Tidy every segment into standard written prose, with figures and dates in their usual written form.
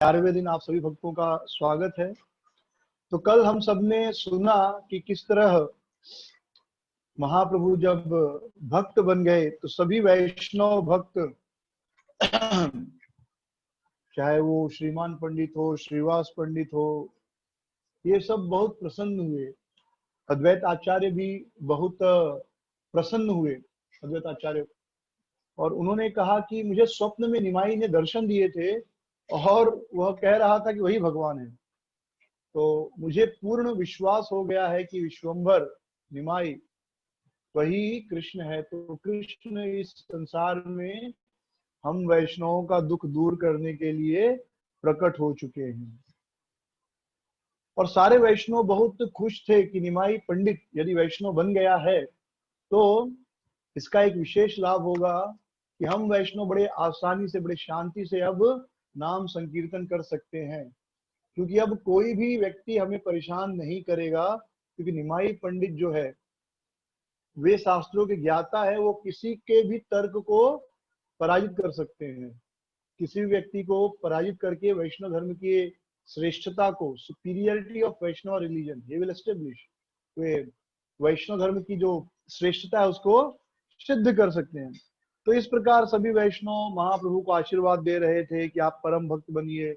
11वें दिन आप सभी भक्तों का स्वागत है। तो कल हम सबने सुना कि किस तरह महाप्रभु जब भक्त बन गए तो सभी वैष्णव भक्त चाहे वो श्रीमान पंडित हो, श्रीवास पंडित हो, ये सब बहुत प्रसन्न हुए। अद्वैत आचार्य भी बहुत प्रसन्न हुए, अद्वैत आचार्य। और उन्होंने कहा कि मुझे स्वप्न में निमाई ने दर्शन दिए थे और वह कह रहा था कि वही भगवान है। तो मुझे पूर्ण विश्वास हो गया है कि विश्वंभर निमाई वही कृष्ण है। तो कृष्ण इस संसार में हम वैष्णवों का दुख दूर करने के लिए प्रकट हो चुके हैं। और सारे वैष्णव बहुत खुश थे कि निमाई पंडित यदि वैष्णव बन गया है तो इसका एक विशेष लाभ होगा कि हम वैष्णव बड़े आसानी से, बड़े शांति से अब नाम संकीर्तन कर सकते हैं, क्योंकि अब कोई भी व्यक्ति हमें परेशान नहीं करेगा। क्योंकि निमाई पंडित जो है वे शास्त्रों के ज्ञाता है, वो किसी के भी तर्क को पराजित कर सकते हैं। किसी भी व्यक्ति को पराजित करके वैष्णव धर्म की श्रेष्ठता को, superiority of Vaishnav religion, he will establish. वे वैष्णव धर्म की जो श्रेष्ठता है उसको सिद्ध कर सकते हैं। तो इस प्रकार सभी वैष्णव महाप्रभु को आशीर्वाद दे रहे थे कि आप परम भक्त बनिए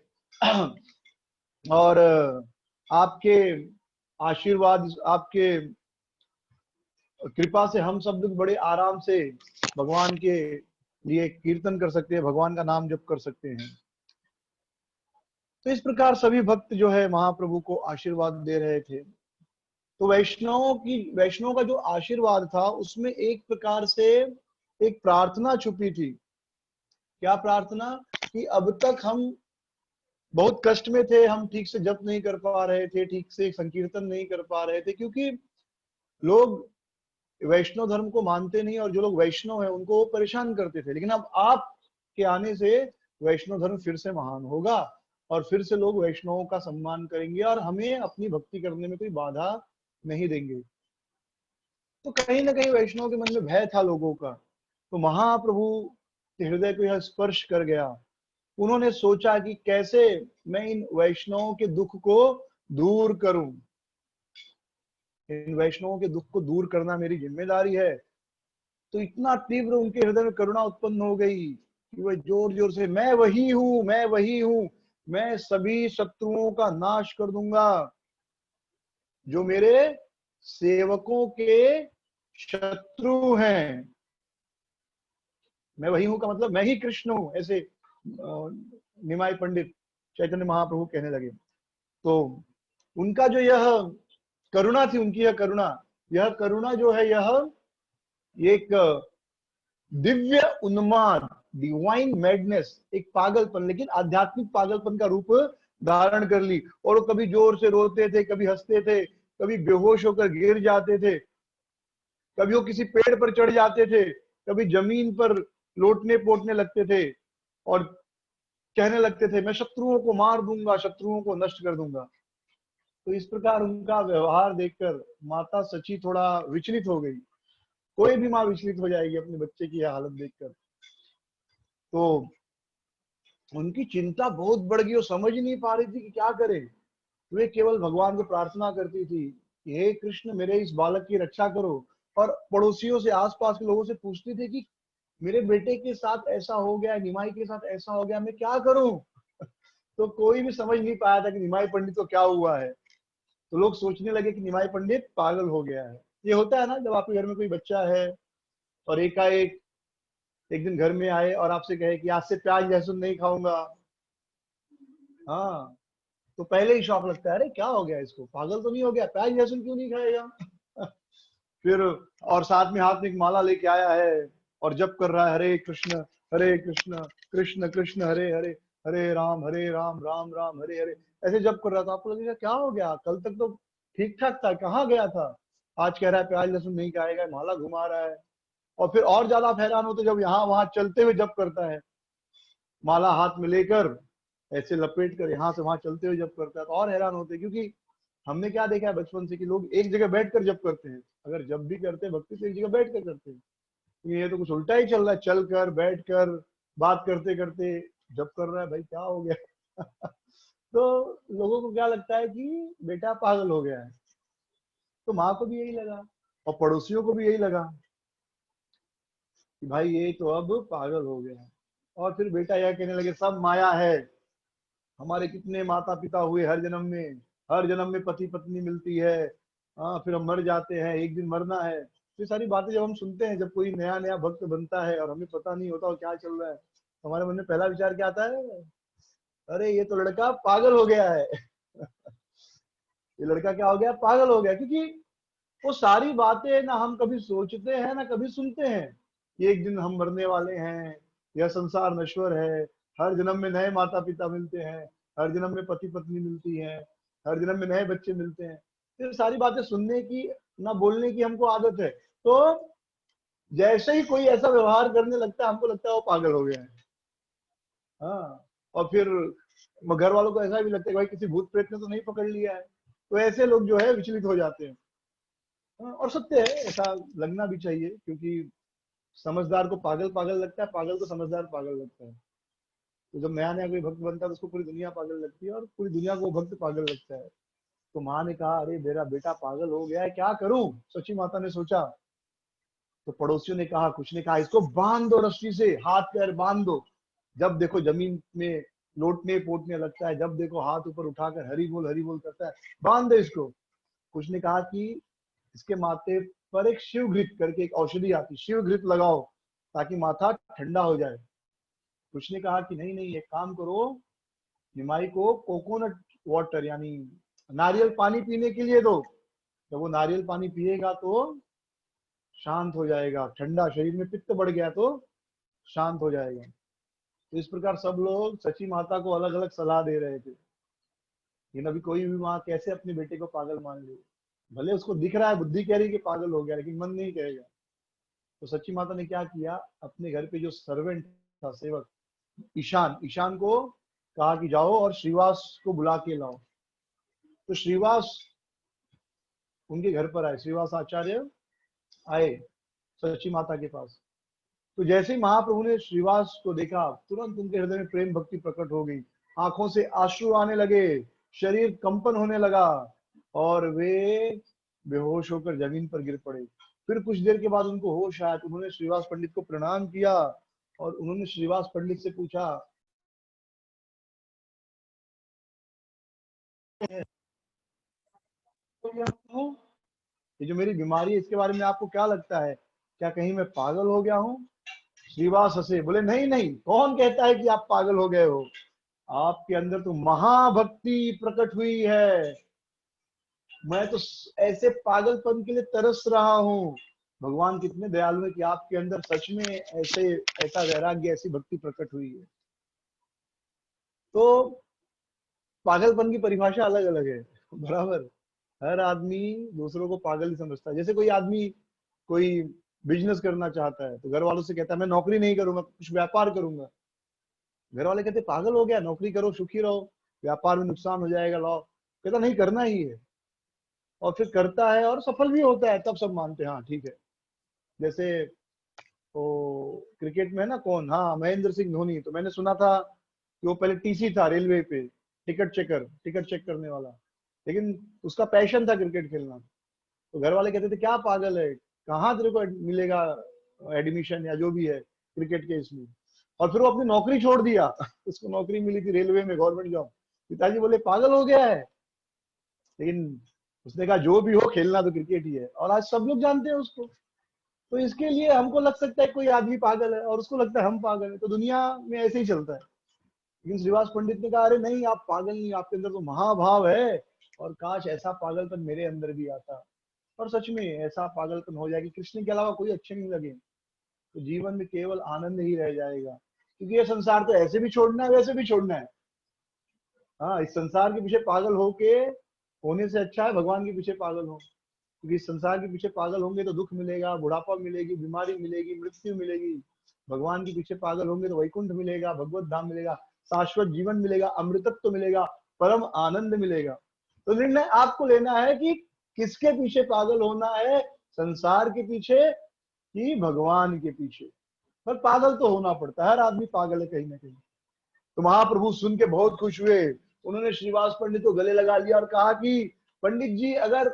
और आपके आशीर्वाद, आपके कृपा से हम सब लोग बड़े आराम से भगवान के लिए कीर्तन कर सकते हैं, भगवान का नाम जप कर सकते हैं। तो इस प्रकार सभी भक्त जो है महाप्रभु को आशीर्वाद दे रहे थे। तो वैष्णव का जो आशीर्वाद था उसमें एक प्रकार से एक प्रार्थना छुपी थी। क्या प्रार्थना? कि अब तक हम बहुत कष्ट में थे, हम ठीक से जप नहीं कर पा रहे थे, ठीक से संकीर्तन नहीं कर पा रहे थे, क्योंकि लोग वैष्णव धर्म को मानते नहीं और जो लोग वैष्णव है उनको वो परेशान करते थे। लेकिन अब आप के आने से वैष्णव धर्म फिर से महान होगा और फिर से लोग वैष्णवों का सम्मान करेंगे और हमें अपनी भक्ति करने में कोई बाधा नहीं देंगे। तो कहीं ना कहीं वैष्णव के मन में भय था लोगों का। तो महाप्रभु के हृदय को यह स्पर्श कर गया। उन्होंने सोचा कि कैसे मैं इन वैष्णवों के दुख को दूर करूं। इन वैष्णवों के दुख को दूर करना मेरी जिम्मेदारी है। तो इतना तीव्र उनके हृदय में करुणा उत्पन्न हो गई कि वह जोर जोर से, मैं वही हूं, मैं वही हूं, मैं सभी शत्रुओं का नाश कर दूंगा जो मेरे सेवकों के शत्रु हैं। मैं वही हूं का मतलब मैं ही कृष्ण हूं, ऐसे निमाई पंडित चैतन्य महाप्रभु कहने लगे। तो उनका जो यह करुणा थी, उनकी यह करुणा जो है, यह एक दिव्य उन्माद, डिवाइन मैडनेस, एक पागलपन, लेकिन आध्यात्मिक पागलपन का रूप धारण कर ली। और वो कभी जोर से रोते थे, कभी हंसते थे, कभी बेहोश होकर गिर जाते थे, कभी वो किसी पेड़ पर चढ़ जाते थे, कभी जमीन पर लोटने पोटने लगते थे और कहने लगते थे, मैं शत्रुओं को मार दूंगा, शत्रुओं को नष्ट कर दूंगा। तो इस प्रकार उनका व्यवहार देखकर माता सची थोड़ा विचलित हो गई। कोई भी माँ विचलित हो जाएगी अपने बच्चे की यह हालत देखकर। तो उनकी चिंता बहुत बढ़ गई, वो समझ नहीं पा रही थी कि क्या करे। वे केवल भगवान को प्रार्थना करती थी कि हे कृष्ण, मेरे इस बालक की रक्षा करो। और पड़ोसियों से, आसपास के लोगों से पूछती थी कि मेरे बेटे के साथ ऐसा हो गया, निमाई के साथ ऐसा हो गया, मैं क्या करूं? तो कोई भी समझ नहीं पाया था कि निमाई पंडित को क्या हुआ है। तो लोग सोचने लगे कि निमाई पंडित पागल हो गया है। ये होता है ना, जब आपके घर में कोई बच्चा है और एकाएक एक दिन घर में आए और आपसे कहे कि आज से प्याज लहसुन नहीं खाऊंगा। हाँ, तो पहले ही शौक लगता है, अरे क्या हो गया इसको, पागल तो नहीं हो गया, प्याज लहसुन क्यों नहीं खाएगा? फिर और साथ में हाथ में एक माला लेके आया है और जप कर रहा है, हरे कृष्ण कृष्ण कृष्ण हरे हरे, हरे राम राम राम हरे हरे, ऐसे जप कर रहा था। आपको लगेगा क्या हो गया, कल तक तो ठीक ठाक था, कहाँ गया था? आज कह रहा है प्याज लहसुन नहीं खाएगा, माला घुमा रहा है। और फिर और ज्यादा आप हैरान होते जब यहाँ वहां चलते हुए जप करता है, माला हाथ में लेकर ऐसे लपेट कर यहाँ से वहां चलते हुए जप करता है। तो और हैरान होते, क्योंकि हमने क्या देखा है बचपन से कि लोग एक जगह बैठ कर जप करते हैं। अगर जब भी करते हैं भक्ति तो एक जगह बैठ कर करते हैं। ये तो कुछ उल्टा ही चल रहा है, चल कर बैठ कर बात करते करते जप कर रहा है, भाई क्या हो गया? तो लोगों को क्या लगता है कि बेटा पागल हो गया है। तो माँ को भी यही लगा और पड़ोसियों को भी यही लगा कि भाई ये तो अब पागल हो गया है। और फिर बेटा यह कहने लगे सब माया है, हमारे कितने माता पिता हुए हर जन्म में, हर जन्म में पति पत्नी मिलती है, हाँ फिर हम मर जाते हैं, एक दिन मरना है। ये सारी बातें जब हम सुनते हैं, जब कोई नया नया भक्त बनता है और हमें पता नहीं होता और क्या चल रहा है, तो हमारे मन में पहला विचार क्या आता है, अरे ये तो लड़का पागल हो गया है। ये लड़का क्या हो गया, पागल हो गया। क्योंकि वो सारी बातें ना हम कभी सोचते हैं ना कभी सुनते हैं कि एक दिन हम मरने वाले हैं, यह संसार नश्वर है, हर जन्म में नए माता पिता मिलते हैं, हर जन्म में पति पत्नी मिलती है, हर जन्म में नए बच्चे मिलते हैं। ये सारी बातें सुनने की ना बोलने की हमको आदत है। तो जैसे ही कोई ऐसा व्यवहार करने लगता है, हमको लगता है वो पागल हो गया है। हाँ, और फिर घर वालों को ऐसा भी लगता है कि भाई किसी भूत प्रेत ने तो नहीं पकड़ लिया है। तो ऐसे लोग जो है विचलित हो जाते हैं। हाँ, और सत्य है, ऐसा लगना भी चाहिए, क्योंकि समझदार को पागल पागल लगता है, पागल को समझदार पागल लगता है। तो जब नया नया कोई भक्त बनता है तो उसको पूरी दुनिया पागल लगती है और पूरी दुनिया को वो भक्त पागल लगता है। तो माँ ने कहा अरे मेरा बेटा पागल हो गया है, क्या करूं। सची माता ने सोचा। तो पड़ोसियों ने कहा, कुछ ने कहा इसको बांध दो रस्सी से, हाथ पैर बांध दो, जब देखो जमीन में लोटने पोटने लगता है, जब देखो हाथ ऊपर उठाकर हरी बोल करता है, बांध दो इसको। कुछ ने कहा कि इसके माथे पर एक शिव घृत करके एक औषधि आती, शिव घृत लगाओ ताकि माथा ठंडा हो जाए। कुछ ने कहा कि नहीं नहीं, एक काम करो, निमाई को कोकोनट वाटर यानी नारियल पानी पीने के लिए दो, जब वो नारियल पानी पिएगा तो शांत हो जाएगा, ठंडा, शरीर में पित्त बढ़ गया तो शांत हो जाएगा। तो इस प्रकार सब लोग सची माता को अलग अलग सलाह दे रहे थे। लेकिन अभी कोई भी माँ कैसे अपने बेटे को पागल मान ले। भले उसको दिख रहा है, बुद्धि कह रही है कि पागल हो गया, लेकिन मन नहीं कहेगा। तो सच्ची माता ने क्या किया, अपने घर पे जो सर्वेंट था, सेवक ईशान, ईशान को कहा कि जाओ और श्रीवास को बुला के लाओ। तो श्रीवास उनके घर पर आए, श्रीवास आचार्य आए सच्ची माता के पास। तो जैसे ही महाप्रभु ने श्रीवास को देखा, तुरंत उनके हृदय में प्रेम भक्ति प्रकट हो गई, आंखों से आंसू आने लगे, शरीर कंपन होने लगा और वे बेहोश होकर जमीन पर गिर पड़े। फिर कुछ देर के बाद उनको होश आया तो उन्होंने श्रीवास पंडित को प्रणाम किया और उन्होंने श्रीवास पंडित से पूछा, ये जो मेरी बीमारी है इसके बारे में आपको क्या लगता है, क्या कहीं मैं पागल हो गया हूँ। श्रीवास हंसे, बोले नहीं नहीं, कौन कहता है कि आप पागल हो गए हो, आपके अंदर तो महाभक्ति प्रकट हुई है। मैं तो ऐसे पागलपन के लिए तरस रहा हूँ। भगवान कितने दयालु है कि आपके अंदर सच में ऐसे ऐसा वैराग्य, ऐसी भक्ति प्रकट हुई है। तो पागलपन की परिभाषा अलग अलग है, बराबर। हर आदमी दूसरों को पागल ही समझता है। जैसे कोई आदमी कोई बिजनेस करना चाहता है तो घर वालों से कहता है मैं नौकरी नहीं करूंगा, कुछ व्यापार करूंगा। घर वाले कहते पागल हो गया, नौकरी करो सुखी रहो, व्यापार में नुकसान हो जाएगा, लो। कहता नहीं, करना ही है। और फिर करता है और सफल भी होता है, तब सब मानते हैं हाँ ठीक है। जैसे वो क्रिकेट में है ना, कौन, हाँ महेंद्र सिंह धोनी। तो मैंने सुना था कि वो पहले टीसी था रेलवे पे, टिकट चेकर, टिकट चेक करने वाला। लेकिन उसका पैशन था क्रिकेट खेलना। तो घर वाले कहते थे क्या पागल है, कहाँ तेरे को मिलेगा एडमिशन या जो भी है क्रिकेट के इसमें। और फिर वो अपनी नौकरी छोड़ दिया। उसको नौकरी मिली थी रेलवे में, गवर्नमेंट जॉब। पिताजी बोले पागल हो गया है। लेकिन उसने कहा जो भी हो, खेलना तो क्रिकेट ही है, और आज सब लोग जानते हैं उसको। तो इसके लिए हमको लग सकता है कोई आदमी पागल है और उसको लगता है हम पागल है। तो दुनिया में ऐसे ही चलता है। लेकिन श्रीवास पंडित ने कहा अरे नहीं, आप पागल नहीं, आपके अंदर तो महाभाव है, और काश ऐसा पागलपन मेरे अंदर भी आता। और सच में ऐसा पागलपन हो जाए कि कृष्ण के अलावा कोई अच्छे नहीं लगे, तो जीवन में केवल आनंद ही रह जाएगा। क्योंकि ये संसार तो ऐसे भी छोड़ना है, वैसे भी छोड़ना है। हाँ, इस संसार के पीछे पागल होके होने से अच्छा है भगवान के पीछे पागल हो। क्योंकि इस संसार के पीछे पागल होंगे तो दुख मिलेगा, बुढ़ापा मिलेगी, बीमारी मिलेगी, मृत्यु मिलेगी। भगवान के पीछे पागल होंगे तो वैकुंठ मिलेगा, भगवत धाम मिलेगा, शाश्वत जीवन मिलेगा, अमृतत्व मिलेगा, परम आनंद मिलेगा। तो निर्णय आपको लेना है कि किसके पीछे पागल होना है, संसार के पीछे कि भगवान के पीछे। पर पागल तो होना पड़ता है, हर आदमी पागल है कहीं ना कहीं। तो महाप्रभु सुन के बहुत खुश हुए। उन्होंने श्रीवास पंडित को गले लगा लिया और कहा कि पंडित जी, अगर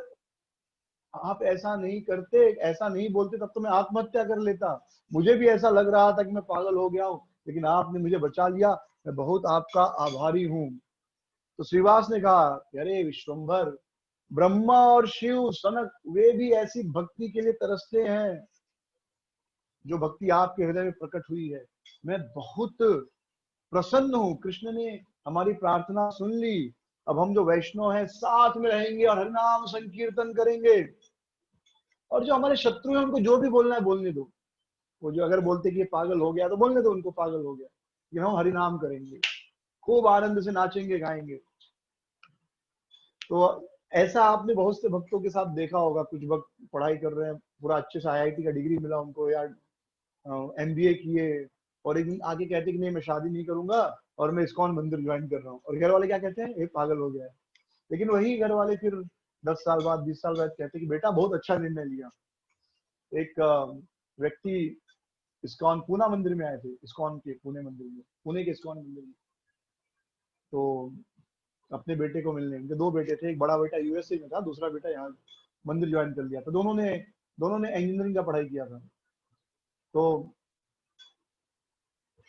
आप ऐसा नहीं करते, ऐसा नहीं बोलते, तब तो मैं आत्महत्या कर लेता। मुझे भी ऐसा लग रहा था कि मैं पागल हो गया हूं, लेकिन आपने मुझे बचा लिया, मैं बहुत आपका आभारी हूं। तो श्रीवास ने कहा, अरे विश्वंभर, ब्रह्मा और शिव सनक वे भी ऐसी भक्ति के लिए तरसते हैं जो भक्ति आपके हृदय में प्रकट हुई है। मैं बहुत प्रसन्न हूं, कृष्ण ने हमारी प्रार्थना सुन ली। अब हम जो वैष्णव हैं साथ में रहेंगे और हरिनाम संकीर्तन करेंगे। और जो हमारे शत्रु हैं उनको जो भी बोलना है बोलने दो। वो जो अगर बोलते कि ये पागल हो गया तो बोलने दो उनको, पागल हो गया। ये हम हरिनाम करेंगे, खूब आनंद से नाचेंगे गाएंगे। तो ऐसा आपने बहुत से भक्तों के साथ देखा होगा। कुछ भक्त पढ़ाई कर रहे हैं, पूरा अच्छे से आईआईटी का डिग्री मिला उनको, या एमबीए किए, और एक दिन आगे कहते कि नहीं मैं शादी नहीं करूंगा और मैं इस्कॉन मंदिर ज्वाइन कर रहा हूँ। और घर वाले क्या कहते हैं, ये पागल हो गया है। लेकिन वही घर वाले फिर 10 साल बाद, 20 साल बाद कहते कि बेटा बहुत अच्छा निर्णय लिया। एक व्यक्ति इस्कॉन पूना मंदिर में आए थे, इस्कॉन के पुणे मंदिर में, पुणे के इस्कॉन मंदिर में। तो अपने बेटे को मिलने, उनके 2 बेटे थे, एक बड़ा बेटा यूएसए में था, दूसरा बेटा यहाँ मंदिर ज्वाइन कर लिया था। दोनों ने इंजीनियरिंग का पढ़ाई किया था। तो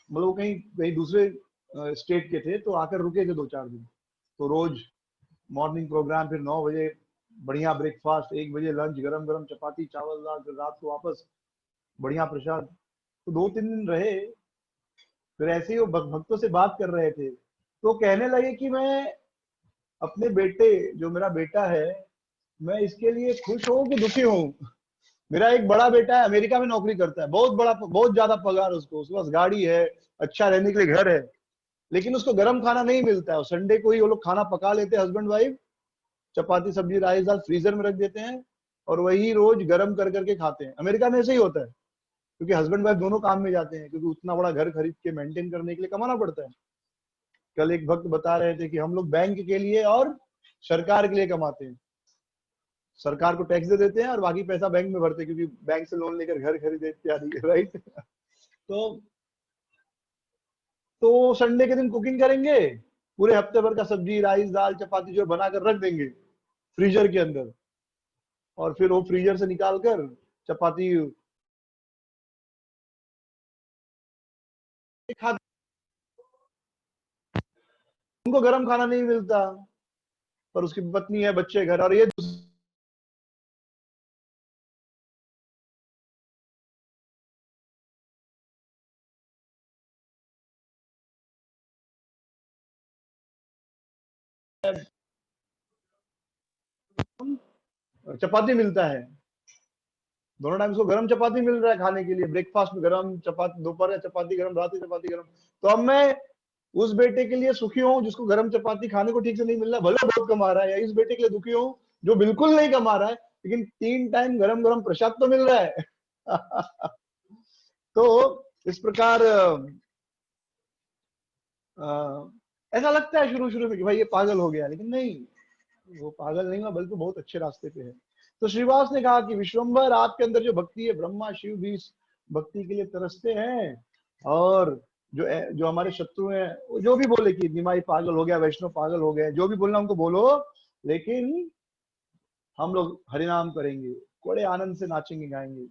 मतलब वो कहीं कहीं दूसरे स्टेट के थे, तो आकर रुके थे 2-4 दिन। तो रोज मॉर्निंग प्रोग्राम, फिर 9 बजे बढ़िया ब्रेकफास्ट, 1 बजे लंच, गरम गरम चपाती चावल दाल, फिर रात को वापस बढ़िया प्रसाद। तो 2-3 दिन रहे। फिर ऐसे ही वो भक्तों से बात कर रहे थे, तो कहने लगे कि मैं अपने बेटे, जो मेरा बेटा है, मैं इसके लिए खुश हूँ कि दुखी हूँ। मेरा एक बड़ा बेटा है, अमेरिका में नौकरी करता है, बहुत बड़ा, बहुत ज्यादा पगार उसको, उसके पास गाड़ी है, अच्छा रहने के लिए घर है, लेकिन उसको गर्म खाना नहीं मिलता है। संडे को ही वो लोग खाना पका लेते हैं, हस्बैंड वाइफ, चपाती सब्जी राइस दाल फ्रीजर में रख देते हैं और वही रोज गर्म कर करके खाते हैं। अमेरिका में ऐसे ही होता है, क्योंकि हस्बैंड वाइफ दोनों काम में जाते हैं, क्योंकि उतना बड़ा घर खरीद के मेंटेन करने के लिए कमाना पड़ता है। कल एक भक्त बता रहे थे कि हम लोग बैंक के लिए और सरकार के लिए कमाते हैं। सरकार को टैक्स दे देते हैं और बाकी पैसा बैंक में भरते हैं, क्योंकि बैंक से लोन लेकर घर खरीदे इत्यादि, राइट। तो संडे के दिन कुकिंग करेंगे, पूरे हफ्ते भर का सब्जी राइस दाल चपाती जो बनाकर रख देंगे फ्रीजर के अंदर, और फिर वो फ्रीजर से निकाल कर चपाती खा। उनको गर्म खाना नहीं मिलता, पर उसकी पत्नी है, बच्चे घर, और ये चपाती मिलता है, दोनों टाइम उसको गरम चपाती मिल रहा है खाने के लिए, ब्रेकफास्ट में गरम चपाती, दोपहर में चपाती गरम, रात में चपाती गरम। तो अब मैं उस बेटे के लिए सुखी हूँ जिसको गरम चपाती खाने को ठीक से नहीं मिल रहा, भले बहुत कमा रहा है, या इस बेटे के लिए दुखी हूँ जो बिल्कुल नहीं कमा रहा है, लेकिन 3 टाइम गरम गरम प्रसाद तो मिल रहा है। तो इस प्रकार ऐसा लगता है शुरू शुरू में कि भाई ये पागल हो गया, लेकिन नहीं, वो पागल नहीं हुआ, बल्कि बहुत अच्छे रास्ते पे है। तो श्रीवास ने कहा कि विश्वंभर, आपके अंदर जो भक्ति है, ब्रह्मा शिव भी इस भक्ति के लिए तरसते हैं। और जो हमारे शत्रु हैं, वो जो भी बोले कि निमाई पागल हो गया, वैष्णव पागल हो गए, जो भी बोलना उनको बोलो, लेकिन हम लोग हरिनाम करेंगे, बड़े आनंद से नाचेंगे गाएंगे।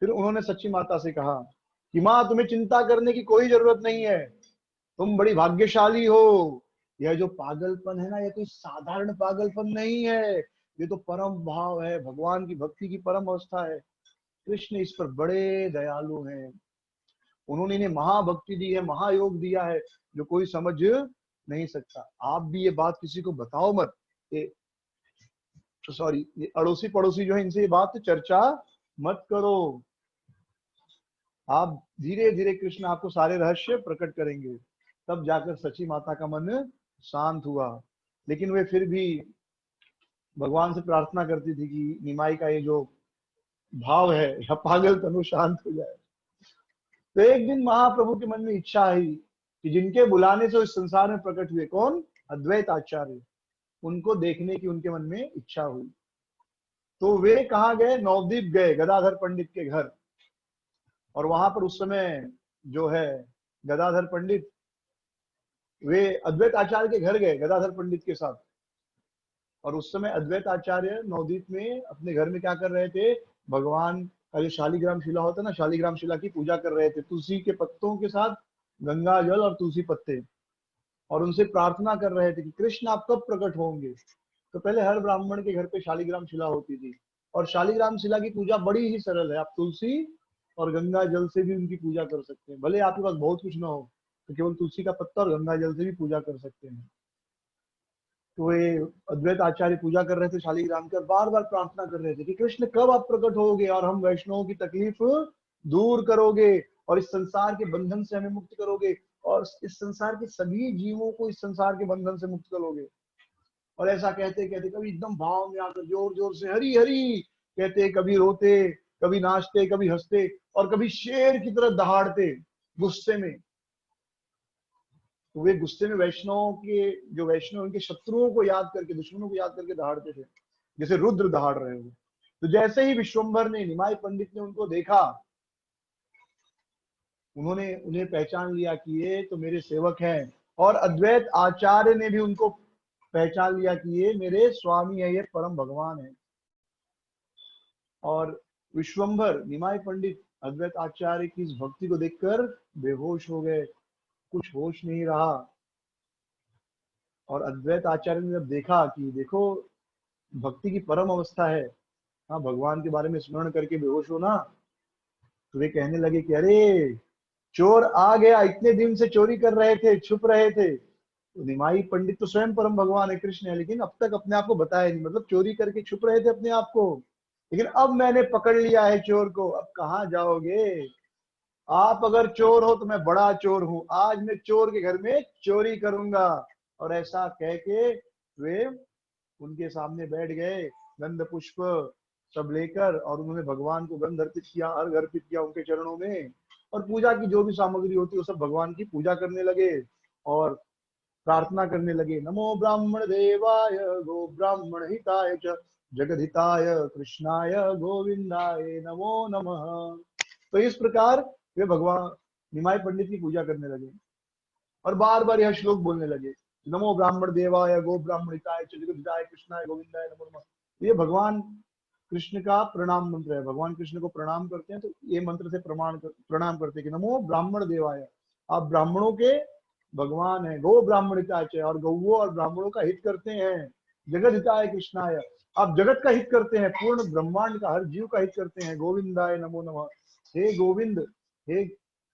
फिर उन्होंने सच्ची माता से कहा कि माँ, तुम्हें चिंता करने की कोई जरूरत नहीं है, तुम बड़ी भाग्यशाली हो। यह जो पागलपन है ना, ये कोई साधारण पागलपन नहीं है, ये तो परम भाव है, भगवान की भक्ति की परम अवस्था है। कृष्ण इस पर बड़े दयालु हैं, उन्होंने इन्हें महाभक्ति दी है, महायोग दिया है, जो कोई समझ नहीं सकता। आप भी ये बात किसी को बताओ मत, ये सॉरी, ये अड़ोसी पड़ोसी जो है, इनसे ये बात चर्चा मत करो। आप धीरे धीरे कृष्ण आपको सारे रहस्य प्रकट करेंगे। तब जाकर सची माता का मन शांत हुआ। लेकिन वे फिर भी भगवान से प्रार्थना करती थी कि निमाई का ये जो भाव है, या पागल तनु शांत हो जाए। तो एक दिन महाप्रभु के मन में इच्छा आई कि जिनके बुलाने से इस संसार में प्रकट हुए, कौन, अद्वैत आचार्य, उनको देखने की उनके मन में इच्छा हुई। तो वे कहाँ गए, नवदीप गए, गदाधर पंडित के घर। और वहां पर उस समय जो है गदाधर पंडित वे अद्वैत आचार्य के घर गए गदाधर पंडित के साथ। और उस समय अद्वैत आचार्य नवदीप में अपने घर में क्या कर रहे थे, भगवान का जो शालिग्राम शिला होता है ना, शालिग्राम शिला की पूजा कर रहे थे, तुलसी के पत्तों के साथ गंगा जल और तुलसी पत्ते, और उनसे प्रार्थना कर रहे थे कि कृष्ण आप कब प्रकट होंगे। तो पहले हर ब्राह्मण के घर पे शालिग्राम शिला होती थी, और शालिग्राम शिला की पूजा बड़ी ही सरल है। आप तुलसी और गंगा जल से भी उनकी पूजा कर सकते हैं, भले आपके पास बहुत कुछ ना हो तो केवल तुलसी का पत्ता और गंगा जल से भी पूजा कर सकते हैं। तो ये अद्वैत आचार्य पूजा कर रहे थे शालिग्राम की, और बार बार प्रार्थना कर रहे थे कि कृष्ण कब आप प्रकट होगे और हम वैष्णवों की तकलीफ दूर करोगे और इस संसार के बंधन से हमें मुक्त करोगे, और इस संसार के सभी जीवों को इस संसार के बंधन से मुक्त करोगे। और ऐसा कहते कहते कभी एकदम भाव में आकर जोर जोर से हरी हरी कहते, कभी रोते, कभी नाचते, कभी हंसते, और कभी शेर की तरह दहाड़ते गुस्से में। तो वे गुस्से में वैष्णव के, जो वैष्णव उनके शत्रुओं को याद करके, दुश्मनों को याद करके दहाड़ते थे, जैसे रुद्र दहाड़ रहे हो। तो जैसे ही विश्वम्भर ने, निमाई पंडित ने उनको देखा, उन्होंने उन्हें पहचान लिया कि ये तो मेरे सेवक हैं, और अद्वैत आचार्य ने भी उनको पहचान लिया कि ये मेरे स्वामी है, ये परम भगवान है। और विश्वम्भर, निमाई पंडित अद्वैत आचार्य की इस भक्ति को देखकर बेहोश हो गए, कुछ होश नहीं रहा। और अद्वैत आचार्य ने जब देखा कि देखो भक्ति की परम अवस्था है, हाँ भगवान के बारे में स्मरण करके बेहोश हो ना, तो वे कहने लगे कि अरे चोर आ गया, इतने दिन से चोरी कर रहे थे, छुप रहे थे। तो निमाई पंडित तो स्वयं परम भगवान है, कृष्ण है, लेकिन अब तक अपने आप को बताया नहीं, मतलब चोरी करके छुप रहे थे अपने आप को, लेकिन अब मैंने पकड़ लिया है चोर को, अब कहाँ जाओगे। आप अगर चोर हो तो मैं बड़ा चोर हूं, आज मैं चोर के घर में चोरी करूंगा। और ऐसा कह के वे उनके सामने बैठ गए, गंध पुष्प सब लेकर, और उन्होंने भगवान को गंध अर्पित किया, अर्घ अर्पित किया उनके चरणों में, और पूजा की जो भी सामग्री होती है वो सब भगवान की पूजा करने लगे, और प्रार्थना करने लगे, नमो ब्राह्मण देवाय गो ब्राह्मण हिताय च जगद हिताय कृष्णाय गोविंदाय नमो नमः। तो इस प्रकार वे भगवान निमाई पंडित की पूजा करने लगे, और बार बार यह श्लोक बोलने लगे, नमो ब्राह्मण देवाय गो ब्राह्मण हिताय च जगद हिताय कृष्णाय गोविंदाय नमो नमः। ये भगवान कृष्ण का प्रणाम मंत्र है, भगवान कृष्ण को प्रणाम करते हैं तो ये मंत्र से प्रणाम करते हैं कि नमो ब्राह्मण देवाय, आप ब्राह्मणों के भगवान है, गो ब्राह्मण हिताय, और गौओं और ब्राह्मणों का हित करते हैं, जगत हिताय कृष्णाय, आप जगत का हित करते हैं, पूर्ण ब्रह्मांड का हर जीव का हित करते हैं, गोविंदाय नमो नमः, हे गोविंद, हे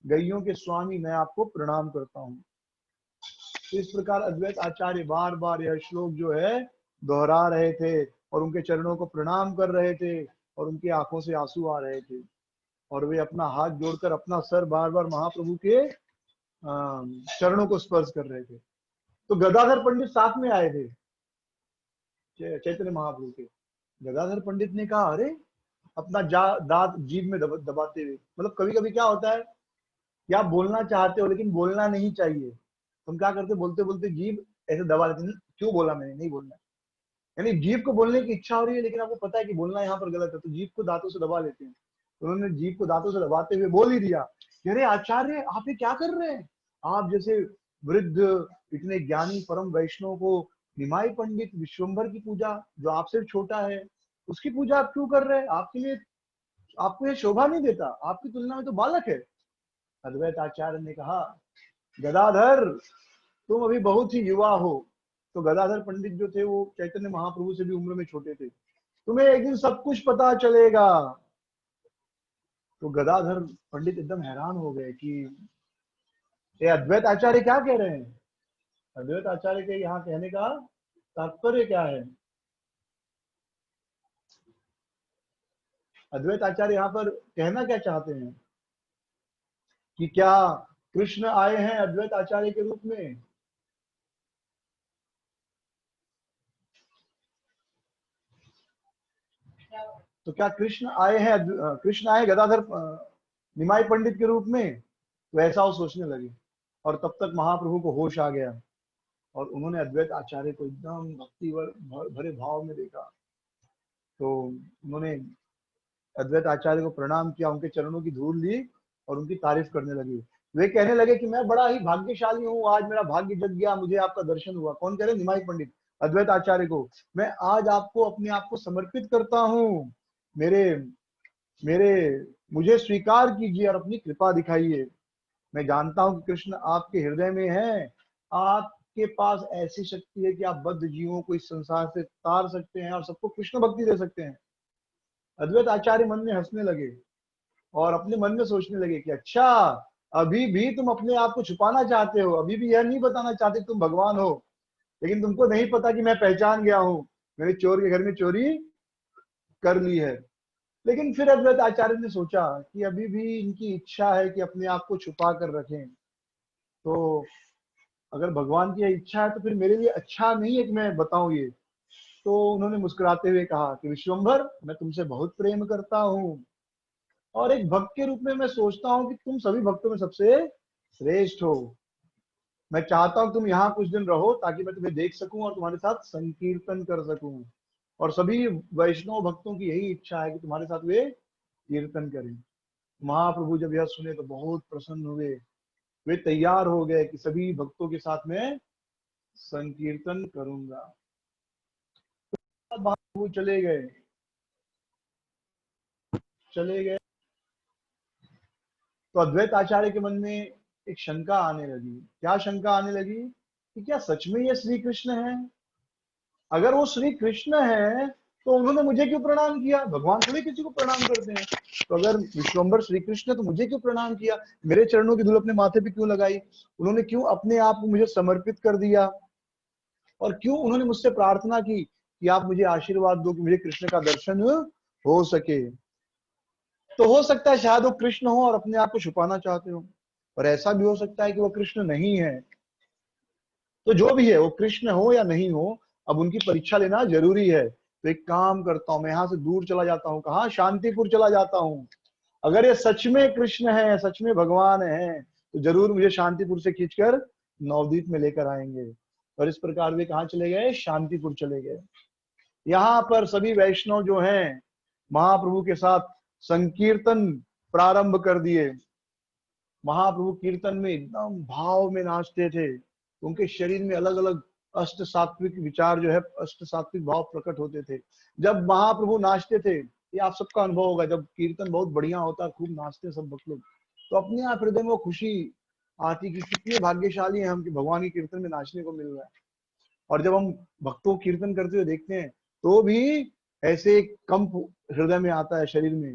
गैयों के स्वामी, मैं आपको प्रणाम करता हूँ। तो इस प्रकार अद्वैत आचार्य बार बार यह श्लोक जो है दोहरा रहे थे, और उनके चरणों को प्रणाम कर रहे थे, और उनकी आंखों से आंसू आ रहे थे, और वे अपना हाथ जोड़कर अपना सर बार बार महाप्रभु के चरणों को स्पर्श कर रहे थे। तो गदाधर पंडित साथ में आए थे चैतन्य महाप्रभु के। गदाधर पंडित ने कहा, अरे अपना दांत जीभ में दबाते हुए, मतलब कभी कभी क्या होता है कि आप बोलना चाहते हो लेकिन बोलना नहीं चाहिए, तुम क्या करते, बोलते बोलते जीभ ऐसे दबा देते, क्यों बोला मैंने, नहीं बोलना। यानी जीभ को बोलने की इच्छा हो रही है लेकिन आपको पता है कि बोलना यहाँ पर गलत है, तो जीभ को दांतों से दबा लेते हैं। तो उन्होंने जीभ को दांतों से दबाते हुए बोल ही दिया, अरे आचार्य आप ये क्या कर रहे हैं, आप जैसे वृद्ध इतने ज्ञानी परम वैष्णव को, निमाई पंडित विश्वम्भर की पूजा जो आपसे छोटा है उसकी पूजा आप क्यों कर रहे हैं, आपके लिए, आपको ये शोभा नहीं देता, आपकी तुलना में तो बालक है। अद्वैत आचार्य ने कहा, गदाधर तुम अभी बहुत ही युवा हो। तो गदाधर पंडित जो थे वो चैतन्य महाप्रभु से भी उम्र में छोटे थे, तुम्हें एक दिन सब कुछ पता चलेगा। तो गदाधर पंडित एकदम हैरान हो गए कि ये अद्वैत आचार्य क्या कह रहे हैं, अद्वैत आचार्य के यहाँ कहने का तात्पर्य क्या है। अद्वैत आचार्य यहाँ पर कहना क्या चाहते हैं कि क्या कृष्ण आए हैं अद्वैत आचार्य के रूप में। तो क्या कृष्ण आए हैं, कृष्ण आए गदाधर निमाई पंडित के रूप में, तो ऐसा वो सोचने लगे। और तब तक महाप्रभु को होश आ गया, और उन्होंने अद्वैत आचार्य को एकदम भक्ति भरे भाव में देखा। तो उन्होंने अद्वैत आचार्य को प्रणाम किया, उनके चरणों की धूल ली और उनकी तारीफ करने लगी। वे कहने लगे कि मैं बड़ा ही भाग्यशाली हूँ, आज मेरा भाग्य जग गया, मुझे आपका दर्शन हुआ। कौन कह रहे? निमाई पंडित अद्वैत आचार्य को। मैं आज आपको अपने आप को समर्पित करता हूँ, मेरे मेरे मुझे स्वीकार कीजिए और अपनी कृपा दिखाइए। मैं जानता हूं कि कृष्ण आपके हृदय में है, आपके पास ऐसी शक्ति है कि आप बद्ध जीवों को इस संसार से तार सकते हैं और सबको कृष्ण भक्ति दे सकते हैं। अद्वैत आचार्य मन में हंसने लगे और अपने मन में सोचने लगे कि अच्छा, अभी भी तुम अपने आप को छुपाना चाहते हो, अभी भी यह नहीं बताना चाहते तुम भगवान हो, लेकिन तुमको नहीं पता कि मैं पहचान गया हूं, मैंने चोर के घर में चोरी कर ली है। लेकिन फिर अद्वैत आचार्य ने सोचा कि अभी भी इनकी इच्छा है कि अपने आप को छुपा कर रखें, तो अगर भगवान की इच्छा है तो फिर मेरे लिए अच्छा नहीं है कि मैं बताऊं ये। तो उन्होंने मुस्कुराते हुए कहा कि विश्वंभर, मैं तुमसे बहुत प्रेम करता हूँ और एक भक्त के रूप में मैं सोचता हूँ कि तुम सभी भक्तों में सबसे श्रेष्ठ हो। मैं चाहता हूँ तुम यहाँ कुछ दिन रहो ताकि मैं तुम्हें देख सकूं और तुम्हारे साथ संकीर्तन कर सकूं। और सभी वैष्णव भक्तों की यही इच्छा है कि तुम्हारे साथ वे कीर्तन करें। महाप्रभु जब यह सुने तो बहुत प्रसन्न हुए, वे तैयार हो गए कि सभी भक्तों के साथ में संकीर्तन करूंगा। महाप्रभु चले गए तो अद्वैत आचार्य के मन में एक शंका आने लगी। क्या शंका आने लगी? कि क्या सच में ये श्री कृष्ण है? अगर वो श्री कृष्ण है तो उन्होंने मुझे क्यों प्रणाम किया? भगवान थोड़ी किसी को प्रणाम करते हैं। तो अगर विश्वम्भर श्री कृष्ण है तो मुझे क्यों प्रणाम किया? मेरे चरणों की धूल अपने माथे पे क्यों लगाई? उन्होंने क्यों अपने आप को मुझे समर्पित कर दिया? और क्यों उन्होंने मुझसे प्रार्थना की कि आप मुझे आशीर्वाद दो कि मुझे कृष्ण का दर्शन हो सके? तो हो सकता है शायद वो कृष्ण हो और अपने आप को छुपाना चाहते हो, और ऐसा भी हो सकता है कि वो कृष्ण नहीं है। तो जो भी है, वो कृष्ण हो या नहीं हो, अब उनकी परीक्षा लेना जरूरी है। तो एक काम करता हूं, मैं यहाँ से दूर चला जाता हूँ, कहाँ? शांतिपुर चला जाता हूँ। अगर ये सच में कृष्ण है, सच में भगवान है, तो जरूर मुझे शांतिपुर से खींचकर नवदीप में लेकर आएंगे। और इस प्रकार वे कहाँ चले गए? शांतिपुर चले गए। यहाँ पर सभी वैष्णव जो हैं महाप्रभु के साथ संकीर्तन प्रारंभ कर दिए। महाप्रभु कीर्तन में एकदम भाव में नाचते थे। उनके शरीर में अलग अलग अष्ट सात्विक विचार जो है, अष्ट सात्विक भाव प्रकट होते थे जब महाप्रभु नाचते थे। ये आप सबका अनुभव होगा, जब कीर्तन बहुत बढ़िया होता है, खूब नाचते सब भक्त लोग, तो अपने आप हृदय में वो खुशी आती कि कितने भाग्यशाली हैं हम कि भगवान के कीर्तन में नाचने को मिल रहा है। और जब हम भक्तों कीर्तन करते हुए देखते हैं तो भी ऐसे कंप हृदय में आता है, शरीर में।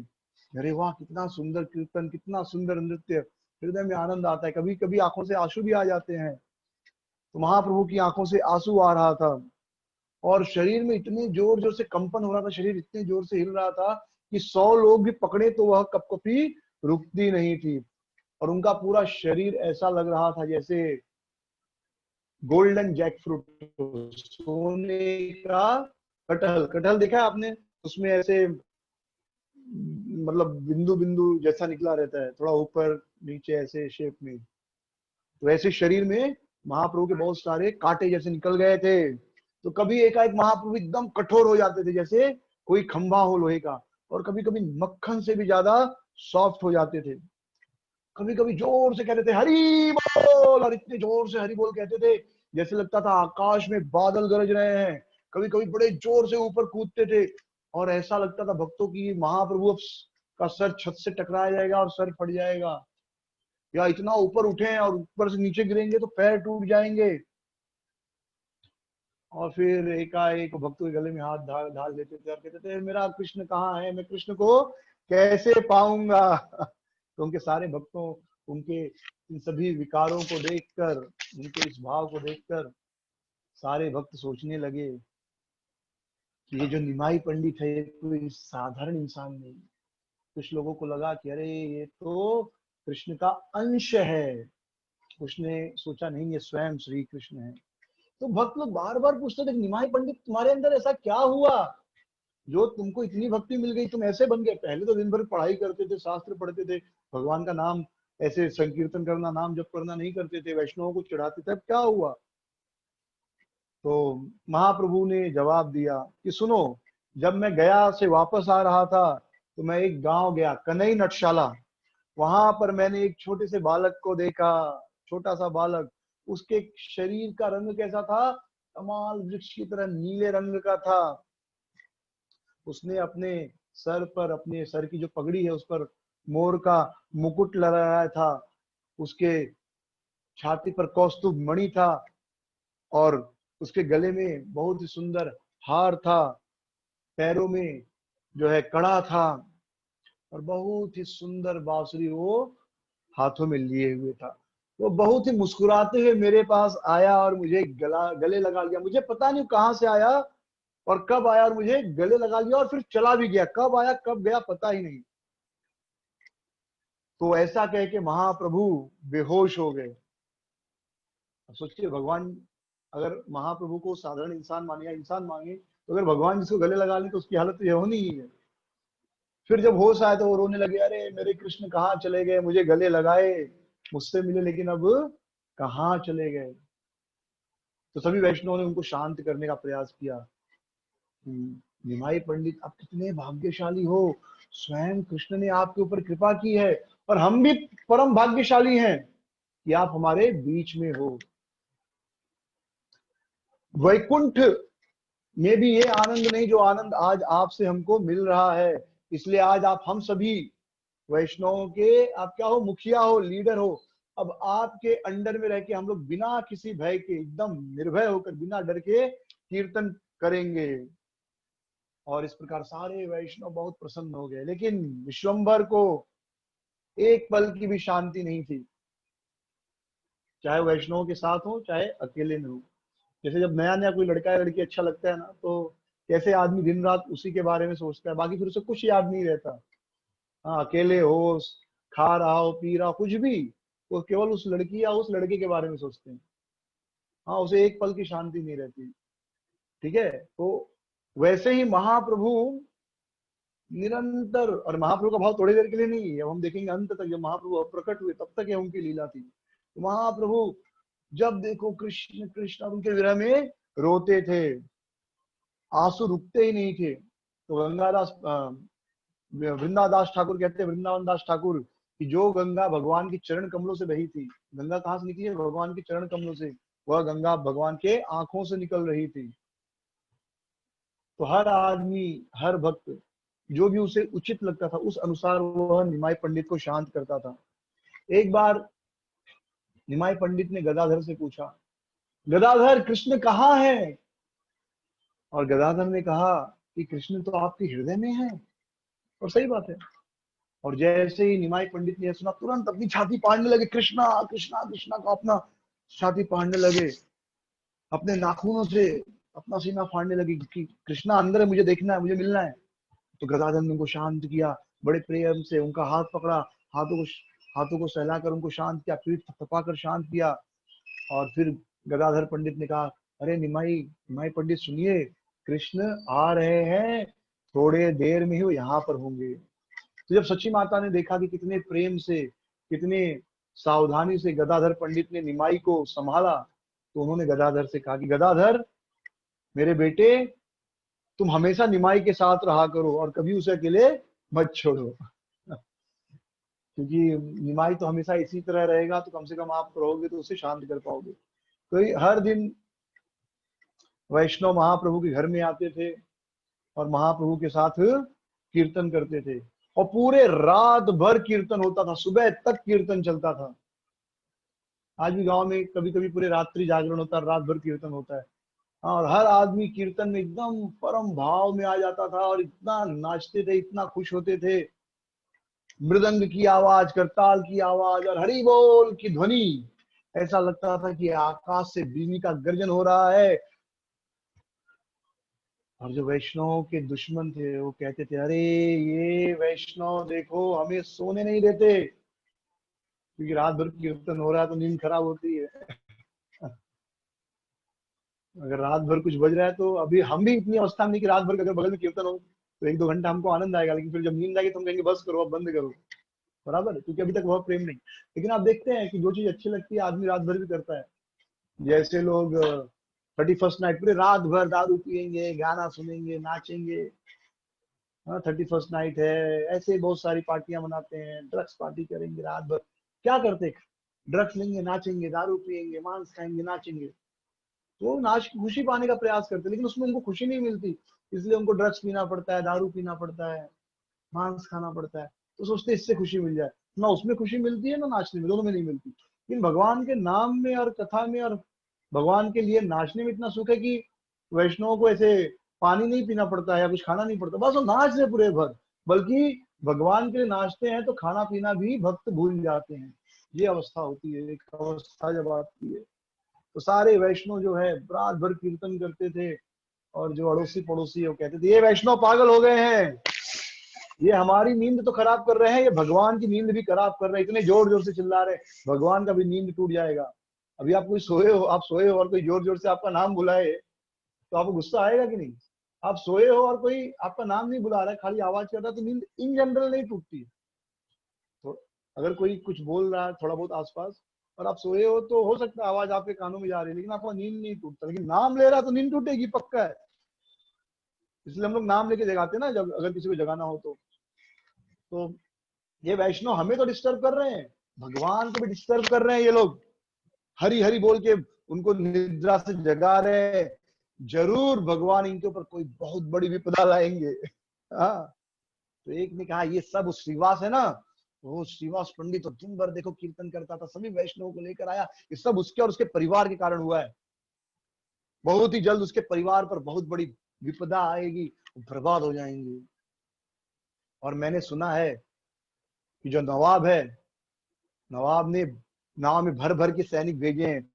अरे वाह, कितना सुंदर कीर्तन, कितना सुंदर नृत्य! हृदय में आनंद आता है, कभी कभी आंखों से आंसू भी आ जाते हैं। तो महाप्रभु की आंखों से आंसू आ रहा था और शरीर में इतने जोर जोर से कंपन हो रहा था, शरीर इतने जोर से हिल रहा था कि 100 लोग भी पकड़े तो वह कपकपी रुकती नहीं थी। और उनका पूरा शरीर ऐसा लग रहा था जैसे गोल्डन जैक फ्रूट, सोने का कटहल। कटहल देखा है आपने? उसमें ऐसे मतलब बिंदु बिंदु जैसा निकला रहता है, थोड़ा ऊपर नीचे ऐसे शेप में। तो ऐसे शरीर में महाप्रभु के बहुत सारे कांटे जैसे निकल गए थे। तो कभी एकाएक महाप्रभु एकदम कठोर हो जाते थे, जैसे कोई खंभा हो लोहे का, और कभी कभी मक्खन से भी ज्यादा सॉफ्ट हो जाते थे। कभी कभी जोर से कहते थे हरि बोल, और इतने जोर से हरि बोल कहते थे जैसे लगता था आकाश में बादल गरज रहे हैं। कभी कभी बड़े जोर से ऊपर कूदते थे और ऐसा लगता था भक्तों की महाप्रभु का सर छत से टकराया जाएगा और सर फट जाएगा, या इतना ऊपर उठे और ऊपर से नीचे गिरेंगे तो पैर टूट जाएंगे। और फिर एकाएक भक्तों के गले में हाथ ढाल देते थे और कहते थे मेरा कृष्ण कहाँ है, मैं कृष्ण को कैसे पाऊंगा? तो उनके सारे भक्तों, उनके इन सभी विकारों को देखकर, उनके इस भाव को देखकर सारे भक्त सोचने लगे कि ये जो निमाई पंडित है ये कोई साधारण इंसान नहीं। कुछ लोगों को लगा कि अरे ये तो कृष्ण का अंश है। उसने सोचा नहीं, ये स्वयं श्री कृष्ण है। तो भक्त लोग बार बार पूछते थे निमाई पंडित, तुम्हारे अंदर ऐसा क्या हुआ जो तुमको इतनी भक्ति मिल गई, तुम ऐसे बन गए? पहले तो दिन भर पढ़ाई करते थे, शास्त्र पढ़ते थे, भगवान का नाम ऐसे संकीर्तन करना, नाम जप करना नहीं करते थे, वैष्णवों को चढ़ाते थे, अब क्या हुआ? तो महाप्रभु ने जवाब दिया कि सुनो, जब मैं गया से वापस आ रहा था तो मैं एक गांव गया, कनई नटशाला। वहां पर मैंने एक छोटे से बालक को देखा, छोटा सा बालक। उसके शरीर का रंग कैसा था? तमाल वृक्ष की तरह नीले रंग का था। उसने अपने सर पर, अपने सर की जो पगड़ी है उस पर मोर का मुकुट लगाया था। उसके छाती पर कौस्तुभ मणि था और उसके गले में बहुत ही सुंदर हार था। पैरों में जो है कड़ा था और बहुत ही सुंदर बांसुरी वो हाथों में लिए हुए था। वो बहुत ही मुस्कुराते हुए मेरे पास आया और मुझे गले लगा लिया। मुझे पता नहीं कहां से आया और कब आया और मुझे गले लगा लिया और फिर चला भी गया। कब आया कब गया पता ही नहीं। तो ऐसा कह के महाप्रभु बेहोश हो गए। अब सोचिए, भगवान अगर महाप्रभु को साधारण इंसान माने या इंसान मांगे, तो अगर भगवान जिसको गले लगा ले तो उसकी हालत तो ये होनी ही है। फिर जब होश आया तो वो रोने लगे, अरे मेरे कृष्ण कहाँ चले गए, मुझे गले लगाए, मुझसे मिले, लेकिन अब कहाँ चले गए। तो सभी वैष्णवों ने उनको शांत करने का प्रयास किया। निमाई पंडित, आप कितने भाग्यशाली हो, स्वयं कृष्ण ने आपके ऊपर कृपा की है और हम भी परम भाग्यशाली हैं कि आप हमारे बीच में हो। वैकुंठ में भी ये आनंद नहीं जो आनंद आज आपसे हमको मिल रहा है। इसलिए आज आप हम सभी वैष्णवों के, आप क्या हो, मुखिया हो, लीडर हो। अब आपके अंडर में रह के हम लोग बिना किसी भय के, एकदम निर्भय होकर, बिना डर के कीर्तन करेंगे। और इस प्रकार सारे वैष्णव बहुत प्रसन्न हो गए। लेकिन विश्वंभर को एक पल की भी शांति नहीं थी, चाहे वैष्णवों के साथ हो चाहे अकेले में हो। जैसे जब नया नया कोई लड़का या लड़की अच्छा लगता है ना, तो कैसे आदमी दिन रात उसी के बारे में सोचता है, बाकी फिर उसे कुछ याद नहीं रहता। हाँ, अकेले हो, खा रहा हो, पी रहा हो, कुछ भी, वो केवल उस लड़की या उस लड़के के बारे में सोचते हैं। हाँ, उसे एक पल की शांति नहीं रहती। ठीक है, तो वैसे ही महाप्रभु निरंतर, और महाप्रभु का भाव थोड़ी देर के लिए नहीं है, अब हम देखेंगे अंत तक, जब महाप्रभु प्रकट हुए तब तक ये उनकी लीला थी। तो महाप्रभु जब देखो कृष्ण कृष्ण, और उनके विरह में रोते थे, आंसू रुकते ही नहीं थे। तो गंगादास वृंदादास ठाकुर कहते हैं, वृंदावन दास ठाकुर, कि जो गंगा भगवान के चरण कमलों से बही थी, गंगा कहाँ से निकली है? भगवान के चरण कमलों से। वह गंगा भगवान के आंखों से निकल रही थी। तो हर आदमी, हर भक्त जो भी उसे उचित लगता था उस अनुसार वह निमाई पंडित को शांत करता था। एक बार निमाई पंडित ने गदाधर से पूछा, गदाधर कृष्ण कहाँ है? और गदाधर ने कहा कि कृष्ण तो आपके हृदय में है। और सही बात है। और जैसे ही निमाई पंडित ने सुना, तुरंत अपनी छाती पाड़ने लगे, कृष्णा कृष्णा कृष्णा का अपना छाती पाड़ने लगे, अपने नाखूनों से अपना सीना फाड़ने लगे कि कृष्णा अंदर है, मुझे देखना है, मुझे मिलना है। तो गदाधर ने उनको शांत किया, बड़े प्रेम से उनका हाथ पकड़ा, हाथों को सहलाकर उनको शांत किया, पीठ थपथपाकर शांत किया। और फिर गदाधर पंडित ने कहा, अरे निमाई निमाई पंडित सुनिए, कृष्ण आ रहे हैं, थोड़े देर में ही वो यहाँ पर होंगे। तो जब सची माता ने देखा कि कितने प्रेम से, कितने सावधानी से गदाधर पंडित ने निमाई को संभाला, तो उन्होंने गदाधर से कहा कि गदाधर मेरे बेटे, तुम हमेशा निमाई के साथ रहा करो और कभी उसे अकेले मत छोड़ो। क्योंकि निमाई तो हमेशा इसी तरह रहेगा, तो कम से कम आप रहोगे तो उसे शांत कर पाओगे। तो हर दिन वैष्णव महाप्रभु के घर में आते थे और महाप्रभु के साथ कीर्तन करते थे। और पूरे रात भर कीर्तन होता था, सुबह तक कीर्तन चलता था। आज भी गांव में कभी कभी पूरे रात्रि जागरण होता है, रात भर कीर्तन होता है। और हर आदमी कीर्तन में एकदम परम भाव में आ जाता था और इतना नाचते थे, इतना खुश होते थे। मृदंग की आवाज, करताल की आवाज और हरि बोल की ध्वनि, ऐसा लगता था कि आकाश से बिजली का गर्जन हो रहा है। और जो वैष्णव के दुश्मन थे वो कहते थे, अरे ये वैष्णव देखो हमें सोने नहीं देते, क्योंकि रात भर कीर्तन हो रहा है तो नींद खराब होती है। अगर रात भर कुछ बज रहा है तो अभी हम भी इतनी अवस्था में नहीं कि रात भर अगर बगल में कीर्तन हो तो एक दो घंटा हमको आनंद आएगा, लेकिन फिर जब नींद आएगी तो हम कहेंगे बस करो, अब बंद करो। बराबर है, क्योंकि अभी तक वह प्रेम नहीं। लेकिन आप देखते हैं कि जो चीज अच्छी लगती है आदमी रात भर भी करता है। जैसे लोग 31st नाइट पूरे रात भर दारू पियेंगे, गाना सुनेंगे, नाचेंगे। हाँ 31st नाइट है, ऐसे बहुत सारी पार्टियां मनाते हैं, ड्रग्स पार्टी करेंगे रात भर। क्या करते, ड्रग्स लेंगे, नाचेंगे, दारू पियेंगे, मांस खाएंगे, नाचेंगे। तो वो नाच खुशी पाने का प्रयास करते हैं, लेकिन उसमें उनको खुशी नहीं मिलती, इसलिए उनको ड्रग्स पीना पड़ता है, दारू पीना पड़ता है, मांस खाना पड़ता है। तो सोचते हैं इससे खुशी मिल जाए। ना उसमें खुशी मिलती है ना नाचने में, दोनों में नहीं मिलती। लेकिन भगवान के नाम में और कथा में और भगवान के लिए नाचने में इतना सुख है कि वैष्णव को ऐसे पानी नहीं पीना पड़ता है या कुछ खाना नहीं पड़ता, बस वो नाच रहे पूरे भर। बल्कि भगवान के लिए नाचते हैं तो खाना पीना भी भक्त भूल जाते हैं। ये अवस्था होती है, एक अवस्था जब आती है। तो सारे वैष्णव जो है रात भर कीर्तन करते थे, और जो अड़ोसी पड़ोसी है वो कहते थे ये वैष्णव पागल हो गए हैं, ये हमारी नींद तो खराब कर रहे हैं, ये भगवान की नींद भी खराब कर रहे हैं, इतने जोर जोर से चिल्ला रहे हैं, भगवान का भी नींद टूट जाएगा। अभी आप कोई सोए हो, आप सोए हो और कोई जोर जोर से आपका नाम बुलाए तो आपको गुस्सा आएगा कि नहीं? आप सोए हो और कोई आपका नाम नहीं बुला रहा है, खाली आवाज कर रहा है, तो नींद इन जनरल नहीं टूटती। तो अगर कोई कुछ बोल रहा है थोड़ा बहुत आसपास और आप सोए हो तो हो सकता है आवाज आपके कानों में जा रही है, लेकिन आपका नींद नहीं टूटता। लेकिन नाम ले रहा है तो नींद टूटेगी पक्का है। इसलिए हम लोग नाम लेके जगाते हैं ना, जब अगर किसी को जगाना हो तो ये वैष्णव हमें तो डिस्टर्ब कर रहे हैं, भगवान को भी डिस्टर्ब कर रहे हैं ये लोग, हरी हरी बोल के उनको निद्रा से जगा रहे हैं। जरूर भगवान इनके ऊपर कोई बहुत बड़ी विपदा लाएंगे। हाँ। तो एक ने कहा ये सब उस श्रीवास है ना, वो श्रीवास पंडित तो दिन भर देखो कीर्तन करता था, सभी वैष्णवों को लेकर आया, ये सब उसके और उसके परिवार के कारण हुआ है। बहुत ही जल्द उसके परिवार पर बहुत बड़ी विपदा आएगी, वो बर्बाद हो जाएंगे। और मैंने सुना है कि जो नवाब है, नवाब ने नाव में भर भर के सैनिक भेजे हैं,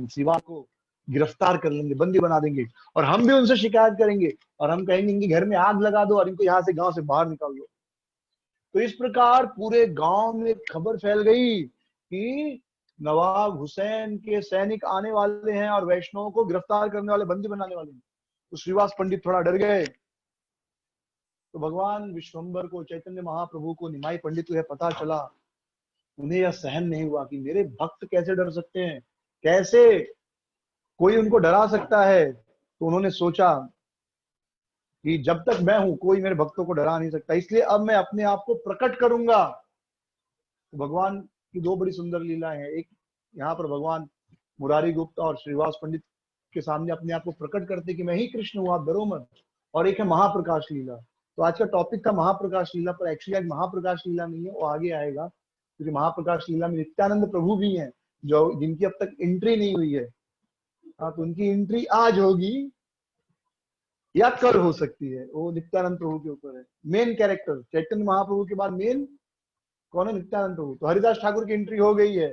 शिवा को गिरफ्तार कर लेंगे, बंदी बना देंगे, और हम भी उनसे शिकायत करेंगे और हम कहेंगे इनके घर में आग लगा दो और इनको यहाँ से गांव से बाहर निकाल दो। तो इस प्रकार पूरे गांव में खबर फैल गई कि नवाब हुसैन के सैनिक आने वाले हैं और वैष्णवों को गिरफ्तार करने वाले, बंदी बनाने वाले हैं। तो श्रीवास पंडित थोड़ा डर गए। तो भगवान विश्वम्भर को, चैतन्य महाप्रभु को, निमाई पंडित को यह पता चला, उन्हें यह सहन नहीं हुआ कि मेरे भक्त कैसे डर सकते हैं, कैसे कोई उनको डरा सकता है। तो उन्होंने सोचा कि जब तक मैं हूं कोई मेरे भक्तों को डरा नहीं सकता, इसलिए अब मैं अपने आप को प्रकट करूंगा। तो भगवान की दो बड़ी सुंदर लीलाएं हैं, एक यहाँ पर भगवान मुरारी गुप्ता और श्रीवास पंडित के सामने अपने आप को प्रकट करते कि मैं ही कृष्ण हूँ, आप डरो मत। और एक है महाप्रकाश लीला। तो आज का टॉपिक था महाप्रकाश लीला, पर एक्चुअली आज महाप्रकाश लीला नहीं है, वो आगे आएगा, क्योंकि महाप्रकाश लीला में नित्यानंद प्रभु भी हैं, जो जिनकी अब तक एंट्री नहीं हुई है। हाँ, तो उनकी एंट्री आज होगी या कल हो सकती है, वो नित्यानंद प्रभु के ऊपर है। मेन कैरेक्टर चैतन्य महाप्रभु के बाद मेन कौन है? नित्यानंद प्रभु। तो हरिदास ठाकुर की एंट्री हो गई है,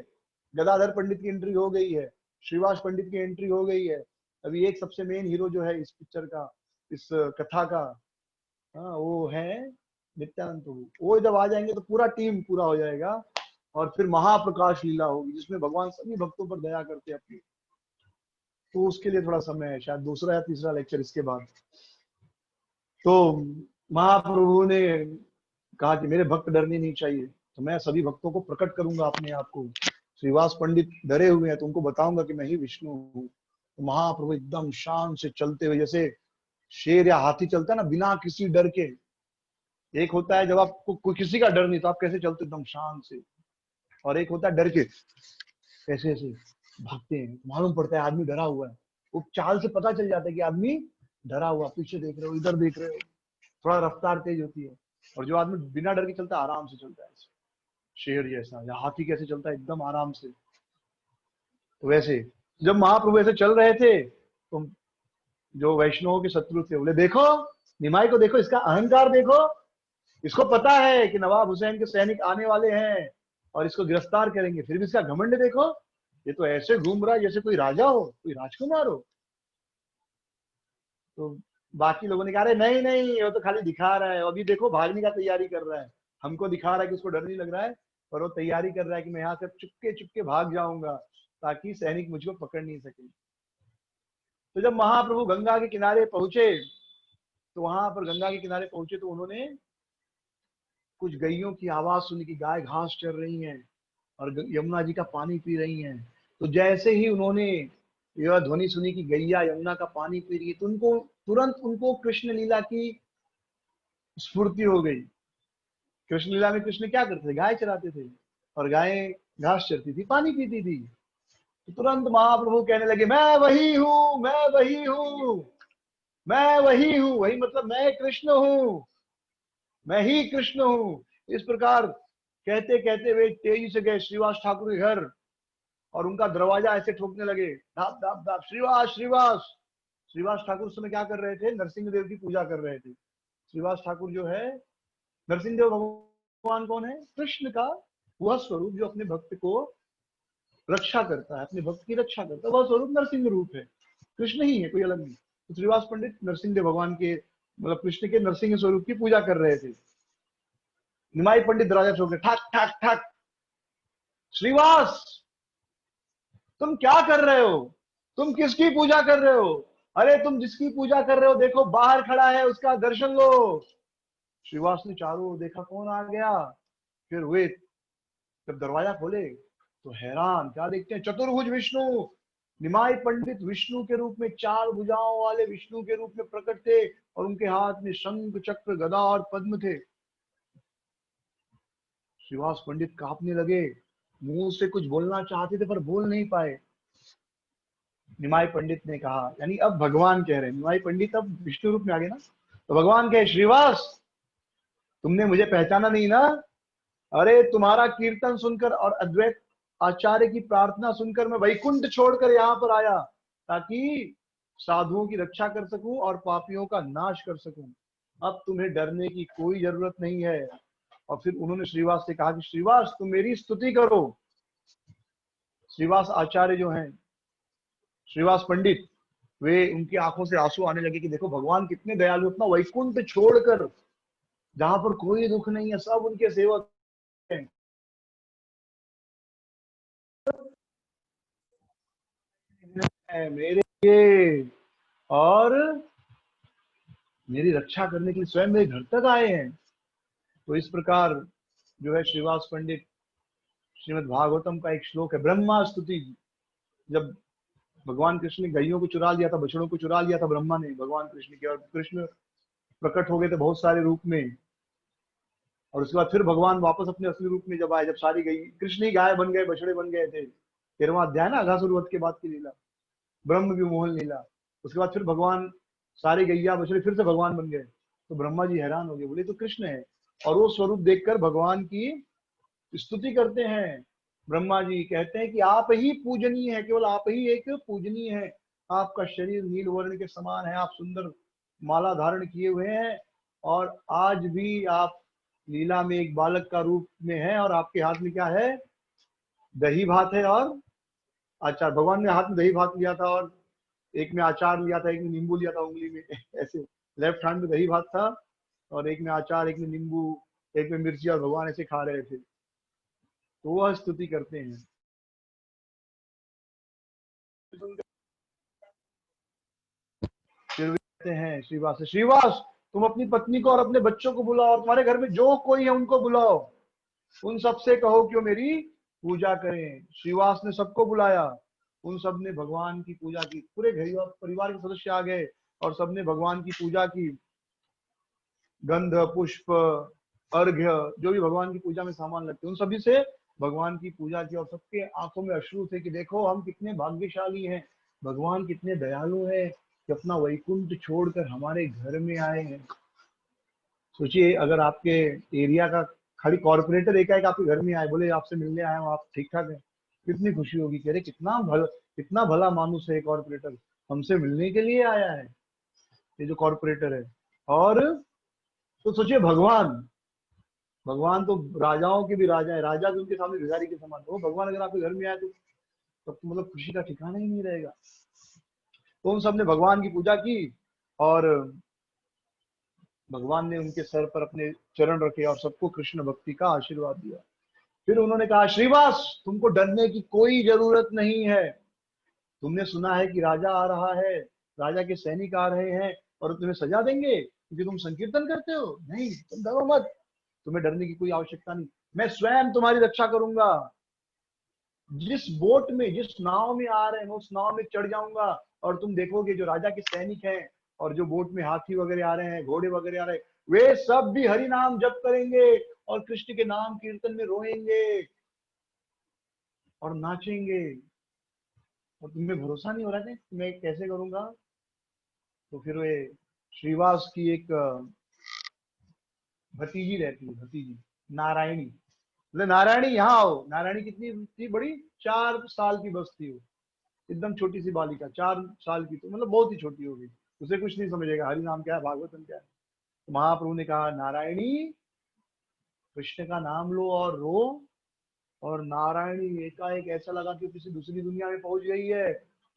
गदाधर पंडित की एंट्री हो गई है, श्रीवास पंडित की एंट्री हो गई है। अभी एक सबसे मेन हीरो जो है इस पिक्चर का, इस कथा का, हाँ, वो है नित्यानंद प्रभु। वो जब आ जाएंगे तो पूरा टीम पूरा हो जाएगा, और फिर महाप्रकाश लीला होगी जिसमें भगवान सभी भक्तों पर दया करते हैं अपनी। तो उसके लिए थोड़ा समय है, शायद दूसरा या तीसरा लेक्चर इसके बाद। तो महाप्रभु ने कहा कि मेरे भक्त डरने नहीं चाहिए, तो मैं सभी भक्तों को प्रकट करूंगा अपने आप को। श्रीवास पंडित डरे हुए हैं तो उनको बताऊंगा कि मैं ही विष्णु हूँ। तो महाप्रभु एकदम शान से चलते हुए, जैसे शेर या हाथी चलता है ना बिना किसी डर के, एक होता है जब आपको कोई किसी का डर नहीं तो आप कैसे चलते एकदम शान से, और एक होता है डर के कैसे ऐसे भागते हैं, मालूम पड़ता है आदमी डरा हुआ है। वो चाल से पता चल जाता है कि आदमी डरा हुआ, पीछे देख रहे हो, इधर देख रहे हो, थोड़ा रफ्तार तेज होती है। और जो आदमी बिना डर के चलता है आराम से चलता है, शेर जैसा, या हाथी कैसे चलता है एकदम आराम से। तो वैसे जब महाप्रभु ऐसे चल रहे थे तो जो वैष्णवों के शत्रु थे बोले देखो, निमाई को देखो, इसका अहंकार देखो, इसको पता है कि नवाब हुसैन के सैनिक आने वाले हैं और इसको गिरफ्तार करेंगे, फिर भी इसका घमंड देखो, ये तो ऐसे घूम रहा है जैसे कोई राजा हो, कोई राजकुमार हो। तो बाकी लोगों ने कहा अरे नहीं नहीं, वो तो खाली दिखा रहा है, अभी देखो भागने का तैयारी कर रहा है, हमको दिखा रहा है कि उसको डर नहीं लग रहा है, पर वो तैयारी कर रहा है कि मैं यहाँ से चुपके चुपके भाग जाऊंगा ताकि सैनिक मुझको पकड़ नहीं सके। तो जब महाप्रभु गंगा के किनारे पहुंचे, तो वहां पर गंगा के किनारे पहुंचे तो उन्होंने कुछ गैयों की आवाज सुनी कि गाय घास चर रही हैं और यमुना जी का पानी पी रही हैं। तो जैसे ही उन्होंने यह ध्वनि सुनी कि गैया यमुना का पानी पी रही है, तो उनको तुरंत उनको कृष्ण लीला की स्फूर्ति हो गई। कृष्ण लीला में कृष्ण क्या करते थे? गाय चराते थे, और गायें घास चरती थी, पानी पीती थी। तो तुरंत महाप्रभु कहने लगे, मैं वही हूँ, मैं वही हूँ, मैं वही हूँ। वही मतलब मैं कृष्ण हूँ, मैं ही कृष्ण हूँ। इस प्रकार कहते कहते वे तेजी से गए श्रीवास ठाकुर के घर, और उनका दरवाजा ऐसे ठोकने लगे, धाप धाप धाप, श्रीवास श्रीवास। श्रीवास ठाकुर उस समय क्या कर रहे थे? नरसिंह देव की पूजा कर रहे थे। श्रीवास ठाकुर जो है, नरसिंह देव भगवान कौन है? कृष्ण का वह स्वरूप जो अपने भक्त को रक्षा करता है, अपने भक्त की रक्षा करता है, वह स्वरूप नरसिंह रूप है, कृष्ण ही है, कोई अलग नहीं। तो श्रीवास पंडित नरसिंह देव भगवान के, मतलब कृष्ण के नरसिंह स्वरूप की पूजा कर रहे थे। निमाई पंडित दरवाजा ठोक, ठक ठक ठक, श्रीवास तुम क्या कर रहे हो? तुम किसकी पूजा कर रहे हो? अरे तुम जिसकी पूजा कर रहे हो देखो बाहर खड़ा है, उसका दर्शन लो। श्रीवास ने चारों ओर देखा, कौन आ गया? फिर वे जब दरवाजा खोले तो हैरान, क्या देखते हैं? चतुर्भुज विष्णु। निमाई पंडित विष्णु के रूप में, चार भुजाओं वाले विष्णु के रूप में प्रकट थे, और उनके हाथ में शंख चक्र गदा और पद्म थे। श्रीवास पंडित कांपने लगे, मुंह से कुछ बोलना चाहते थे पर बोल नहीं पाए। निमाई पंडित ने कहा, यानी अब भगवान कह रहे हैं, निमाई पंडित अब विष्णु रूप में आ गए ना, तो भगवान कहे, श्रीवास तुमने मुझे पहचाना नहीं ना? अरे तुम्हारा कीर्तन सुनकर और अद्वैत आचार्य की प्रार्थना सुनकर मैं वैकुंठ छोड़कर यहाँ पर आया, ताकि साधुओं की रक्षा कर सकूं और पापियों का नाश कर सकूं। अब तुम्हें डरने की कोई जरूरत नहीं है। और फिर उन्होंने श्रीवास से कहा कि श्रीवास तुम मेरी स्तुति करो। श्रीवास आचार्य जो हैं, श्रीवास पंडित, वे उनकी आंखों से आंसू आने लगे कि देखो भगवान कितने दयालु, अपना वैकुंठ छोड़कर, जहां पर कोई दुख नहीं है, सब उनके सेवक हैं, मेरे लिए, और मेरी रक्षा करने के लिए स्वयं मेरे घर तक आए हैं। तो इस प्रकार जो है श्रीवास पंडित, श्रीमद् भागवतम का एक श्लोक है, ब्रह्मा स्तुति। जब भगवान कृष्ण ने गायों को चुरा लिया था, बछड़ों को चुरा लिया था ब्रह्मा ने भगवान कृष्ण के, और कृष्ण प्रकट हो गए थे बहुत सारे रूप में, और उसके बाद फिर भगवान वापस अपने असली रूप में जब आए, जब सारी गई, कृष्ण ही गाय बन गए, बछड़े बन गए थे। 13वां अध्याय ना, अघासुर वध के बाद की लीला, ब्रह्म विमोहन लीला। उसके बाद फिर भगवान सारे गैया बछड़े फिर से भगवान बन गए। तो ब्रह्मा जी हैरान हो गए, बोले तो कृष्ण है, और वो स्वरूप देखकर भगवान की स्तुति करते हैं। ब्रह्मा जी कहते हैं कि आप ही पूजनीय है, केवल आप ही एक पूजनीय है। आपका शरीर नील वर्ण के समान है, आप सुंदर माला धारण किए हुए हैं, और आज भी आप लीला में एक बालक का रूप में है, और आपके हाथ में क्या है? दही भात है और अचार। भगवान ने हाथ में दही भात लिया था, और एक में अचार लिया था, एक में नींबू लिया था उंगली में ऐसे लेफ्ट हैंड में दही भात था, और एक में अचार, एक में नींबू, एक में मिर्ची, और भगवान ऐसे खा रहे थे। तो वह स्तुति करते हैं। फिर वे कहते हैं श्रीवास से, श्रीवास तुम अपनी पत्नी को और अपने बच्चों को बुलाओ, और तुम्हारे घर में जो कोई है उनको बुलाओ, उन सबसे कहो कि वो मेरी पूजा करें। श्रीवास ने सबको बुलाया, उन सब ने भगवान की पूजा की, पूरे घर परिवार के सदस्य आ गए, और सबने भगवान की पूजा की। गंध पुष्प अर्घ्य, जो भी भगवान की पूजा में सामान लगते उन सभी से भगवान की पूजा की, और सबके आंखों में अश्रु थे कि देखो हम कितने भाग्यशाली हैं, भगवान कितने दयालु हैं कि अपना वैकुंठ छोड़कर हमारे घर में आए हैं। सोचिए अगर आपके एरिया का खाली कॉर्पोरेटर एकाएक आपके घर में आए, बोले आपसे मिलने आया हूँ, आप ठीक ठाक है, कितनी खुशी होगी कि अरे कितना भला मानुस है कॉर्पोरेटर, हमसे मिलने के लिए आया है ये जो कॉर्पोरेटर है। और तो सोचिए भगवान, भगवान तो राजाओं के भी राजा है, राजा भी उनके सामने भिखारी के समान। तो भगवान अगर आपके घर में आए तो तब तो मतलब खुशी का ठिकाना ही नहीं रहेगा। तो उन सबने भगवान की पूजा की, और भगवान ने उनके सर पर अपने चरण रखे और सबको कृष्ण भक्ति का आशीर्वाद दिया। फिर उन्होंने कहा, श्रीवास तुमको डरने की कोई जरूरत नहीं है। तुमने सुना है कि राजा आ रहा है, राजा के सैनिक आ रहे हैं, और तुम्हें सजा देंगे क्योंकि तुम संकीर्तन करते हो। नहीं, तुम डरो मत, तुम्हें डरने की कोई आवश्यकता नहीं, मैं स्वयं तुम्हारी रक्षा करूंगा। जिस बोट में, जिस नाव में आ रहे हैं, उस नाव में चढ़ जाऊंगा और तुम देखोगे जो राजा के सैनिक हैं और जो बोट में हाथी वगैरह आ रहे हैं, घोड़े वगैरह आ रहे हैं, वे सब भी हरि नाम जप करेंगे और कृष्ण के नाम कीर्तन में रोएंगे और नाचेंगे। और तुम्हें भरोसा नहीं हो रहा है कि मैं कैसे करूंगा? तो फिर वे श्रीवास की एक भतीजी रहती है, भतीजी नारायणी, बोले नारायणी यहाँ आओ। नारायणी कितनी थी बड़ी, 4 साल की बस थी वो, एकदम छोटी सी बालिका, 4 साल की, तो मतलब बहुत ही छोटी होगी, उसे कुछ नहीं समझेगा हरि नाम क्या है, भागवतम क्या है। तो महाप्रभु ने कहा नारायणी कृष्ण का नाम लो और रो। और नारायणी एकाएक ऐसा लगा कि किसी दूसरी दुनिया में पहुंच गई है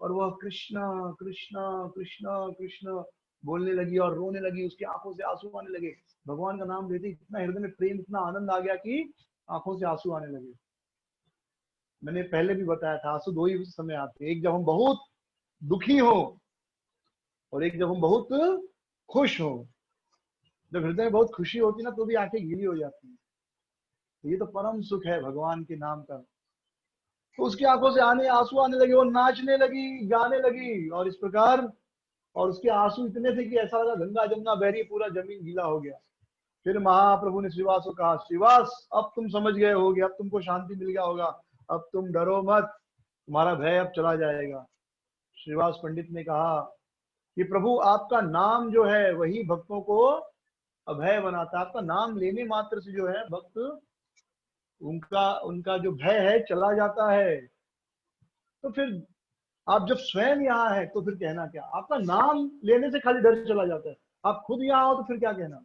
और वह कृष्णा कृष्णा कृष्णा कृष्ण बोलने लगी और रोने लगी, उसकी आंखों से आंसू आने लगे। भगवान का नाम लेते इतना हृदय में प्रेम, इतना आनंद आ गया कि आंखों से आंसू आने लगे। मैंने पहले भी बताया था, आंसू दो ही समय आते हैं, एक जब हम बहुत दुखी हो और एक जब हम बहुत खुश हो। जब हृदय में बहुत खुशी होती है ना तो भी आंखें गीली हो जाती है। ये तो परम सुख है भगवान के नाम का। तो उसकी आंखों से आंसू आने लगे, वो नाचने लगी, गाने लगी और इस प्रकार। और उसके आंसू इतने थे कि ऐसा लगा गंगा जमुना बह रही, पूरा जमीन गीला हो गया। फिर महाप्रभु ने श्रीवास को कहा, श्रीवास अब तुम समझ गए होगे, अब तुमको शांति मिल गया होगा, अब तुम डरो मत, तुम्हारा भय अब चला जाएगा। श्रीवास पंडित ने कहा कि प्रभु आपका नाम जो है वही भक्तों को अभय बनाता है, आपका नाम लेने मात्र से जो है भक्त, उनका उनका जो भय है चला जाता है। तो फिर आप जब स्वयं यहाँ है तो फिर कहना क्या, आपका नाम लेने से खाली डर चला जाता है, आप खुद यहाँ हो तो फिर क्या कहना।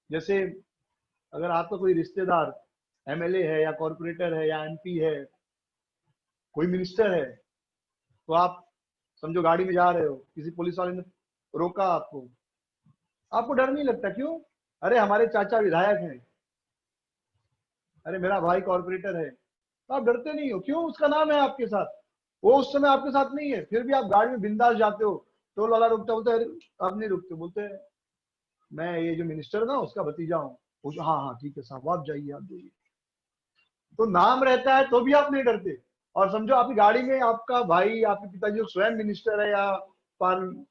जैसे अगर आपका कोई रिश्तेदार एमएलए है या कॉर्पोरेटर है या एमपी है, कोई मिनिस्टर है, तो आप समझो गाड़ी में जा रहे हो, किसी पुलिस वाले ने रोका आपको, आपको डर नहीं लगता, क्यों? अरे हमारे चाचा विधायक हैं, अरे मेरा भाई कॉर्पोरेटर है, तो आप डरते नहीं हो, क्यों? उसका नाम है आपके साथ, वो उस समय आपके साथ नहीं है, फिर भी आप गाड़ी में बिंदास जाते हो। टोल वाला रुकता, बोलते है आप नहीं रुकते, बोलते हैं मैं ये जो मिनिस्टर ना उसका भतीजा हूँ। हाँ हाँ ठीक है साहब, आप जाइए आप जाइए। तो नाम रहता है तो भी आप नहीं डरते। और समझो आपकी गाड़ी में आपका भाई, आपके पिताजी जो स्वयं मिनिस्टर है या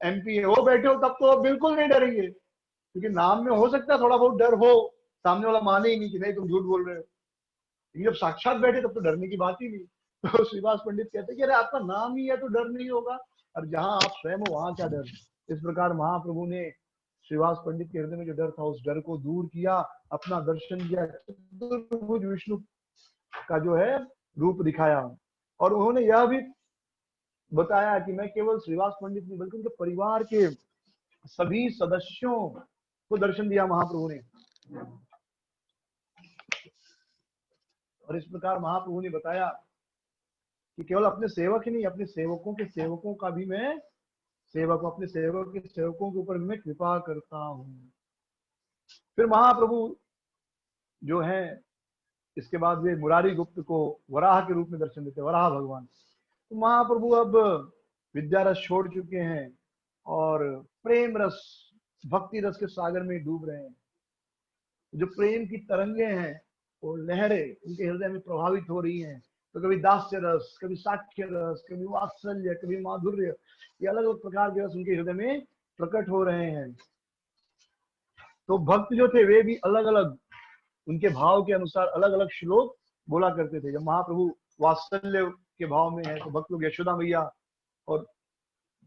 एमपी है, वो बैठे हो, तब तो आप बिल्कुल नहीं डरेंगे, क्योंकि नाम में हो सकता है थोड़ा बहुत डर हो, सामने वाला माने ही नहीं कि नहीं तुम झूठ बोल रहे हो। लेकिन जब साक्षात बैठे तब तो डरने की बात ही नहीं। तो श्रीवास पंडित कहते कि अरे आपका नाम ही है तो डर नहीं होगा, और जहां आप स्वयं हो वहां क्या डर। इस प्रकार महाप्रभु ने श्रीवास पंडित के हृदय में जो डर था उस डर को दूर किया, अपना दर्शन दिया, चतुर्भुज विष्णु का जो है रूप दिखाया। और उन्होंने यह भी बताया कि मैं केवल श्रीवास पंडित नहीं बल्कि उनके परिवार के सभी सदस्यों को दर्शन दिया महाप्रभु ने। और इस प्रकार महाप्रभु ने बताया कि केवल अपने सेवक ही नहीं, अपने सेवकों के सेवकों का भी मैं सेवक, अपने सेवक के सेवकों के ऊपर भी मैं कृपा करता हूँ। फिर महाप्रभु जो है इसके बाद वे मुरारी गुप्त को वराह के रूप में दर्शन देते, वराह भगवान। तो महाप्रभु अब विद्या रस छोड़ चुके हैं और प्रेम रस, भक्ति रस के सागर में डूब रहे हैं। जो प्रेम की तरंगे हैं, वो लहरें उनके हृदय में प्रभावित हो रही हैं। तो कभी दास्य रस, कभी साक्ष्य रस, कभी वात्सल्य, कभी माधुर्य, ये अलग अलग प्रकार के रस उनके हृदय में प्रकट हो रहे हैं। तो भक्त जो थे वे भी अलग अलग उनके भाव के अनुसार अलग अलग श्लोक बोला करते थे। जब महाप्रभु वात्सल्य के भाव में है तो भक्त लोग यशोदा मैया और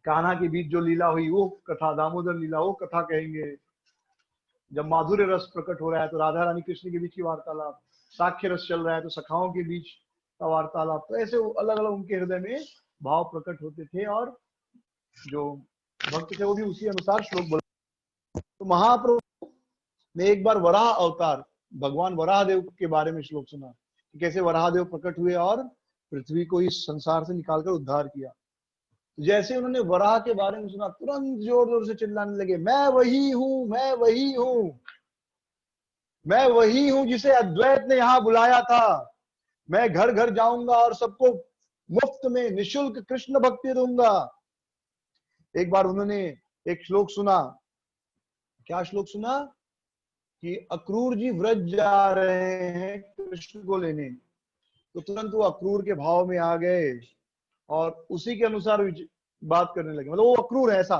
कान्हा के बीच जो लीला हुई वो कथा, दामोदर लीला वो कथा कहेंगे। जब माधुर्य रस प्रकट हो रहा है तो राधा रानी कृष्ण के बीच की वार्तालाप, साक्ष्य रस चल रहा है तो सखाओं के बीच का वार्तालाप। तो ऐसे अलग अलग उनके हृदय में भाव प्रकट होते थे और जो भक्त थे वो भी उसी अनुसार श्लोक बोले। तो महाप्रभु ने एक बार वराह अवतार, भगवान वराह देव के बारे में श्लोक सुना कि कैसे वराह देव प्रकट हुए और पृथ्वी को इस संसार से निकालकर उद्धार किया। जैसे उन्होंने वराह के बारे में सुना, तुरंत जोर जोर से चिल्लाने लगे, मैं वही हूं, मैं वही हूं, मैं वही हूं जिसे अद्वैत ने यहां बुलाया था। मैं घर घर जाऊंगा और सबको मुफ्त में निशुल्क कृष्ण भक्ति दूंगा। एक बार उन्होंने एक श्लोक सुना, क्या श्लोक सुना कि अक्रूर जी व्रज जा रहे हैं कृष्ण को लेने, तो तुरंत वो अक्रूर के भाव में आ गए और उसी के अनुसार बात करने लगे। मतलब वो अक्रूर है ऐसा,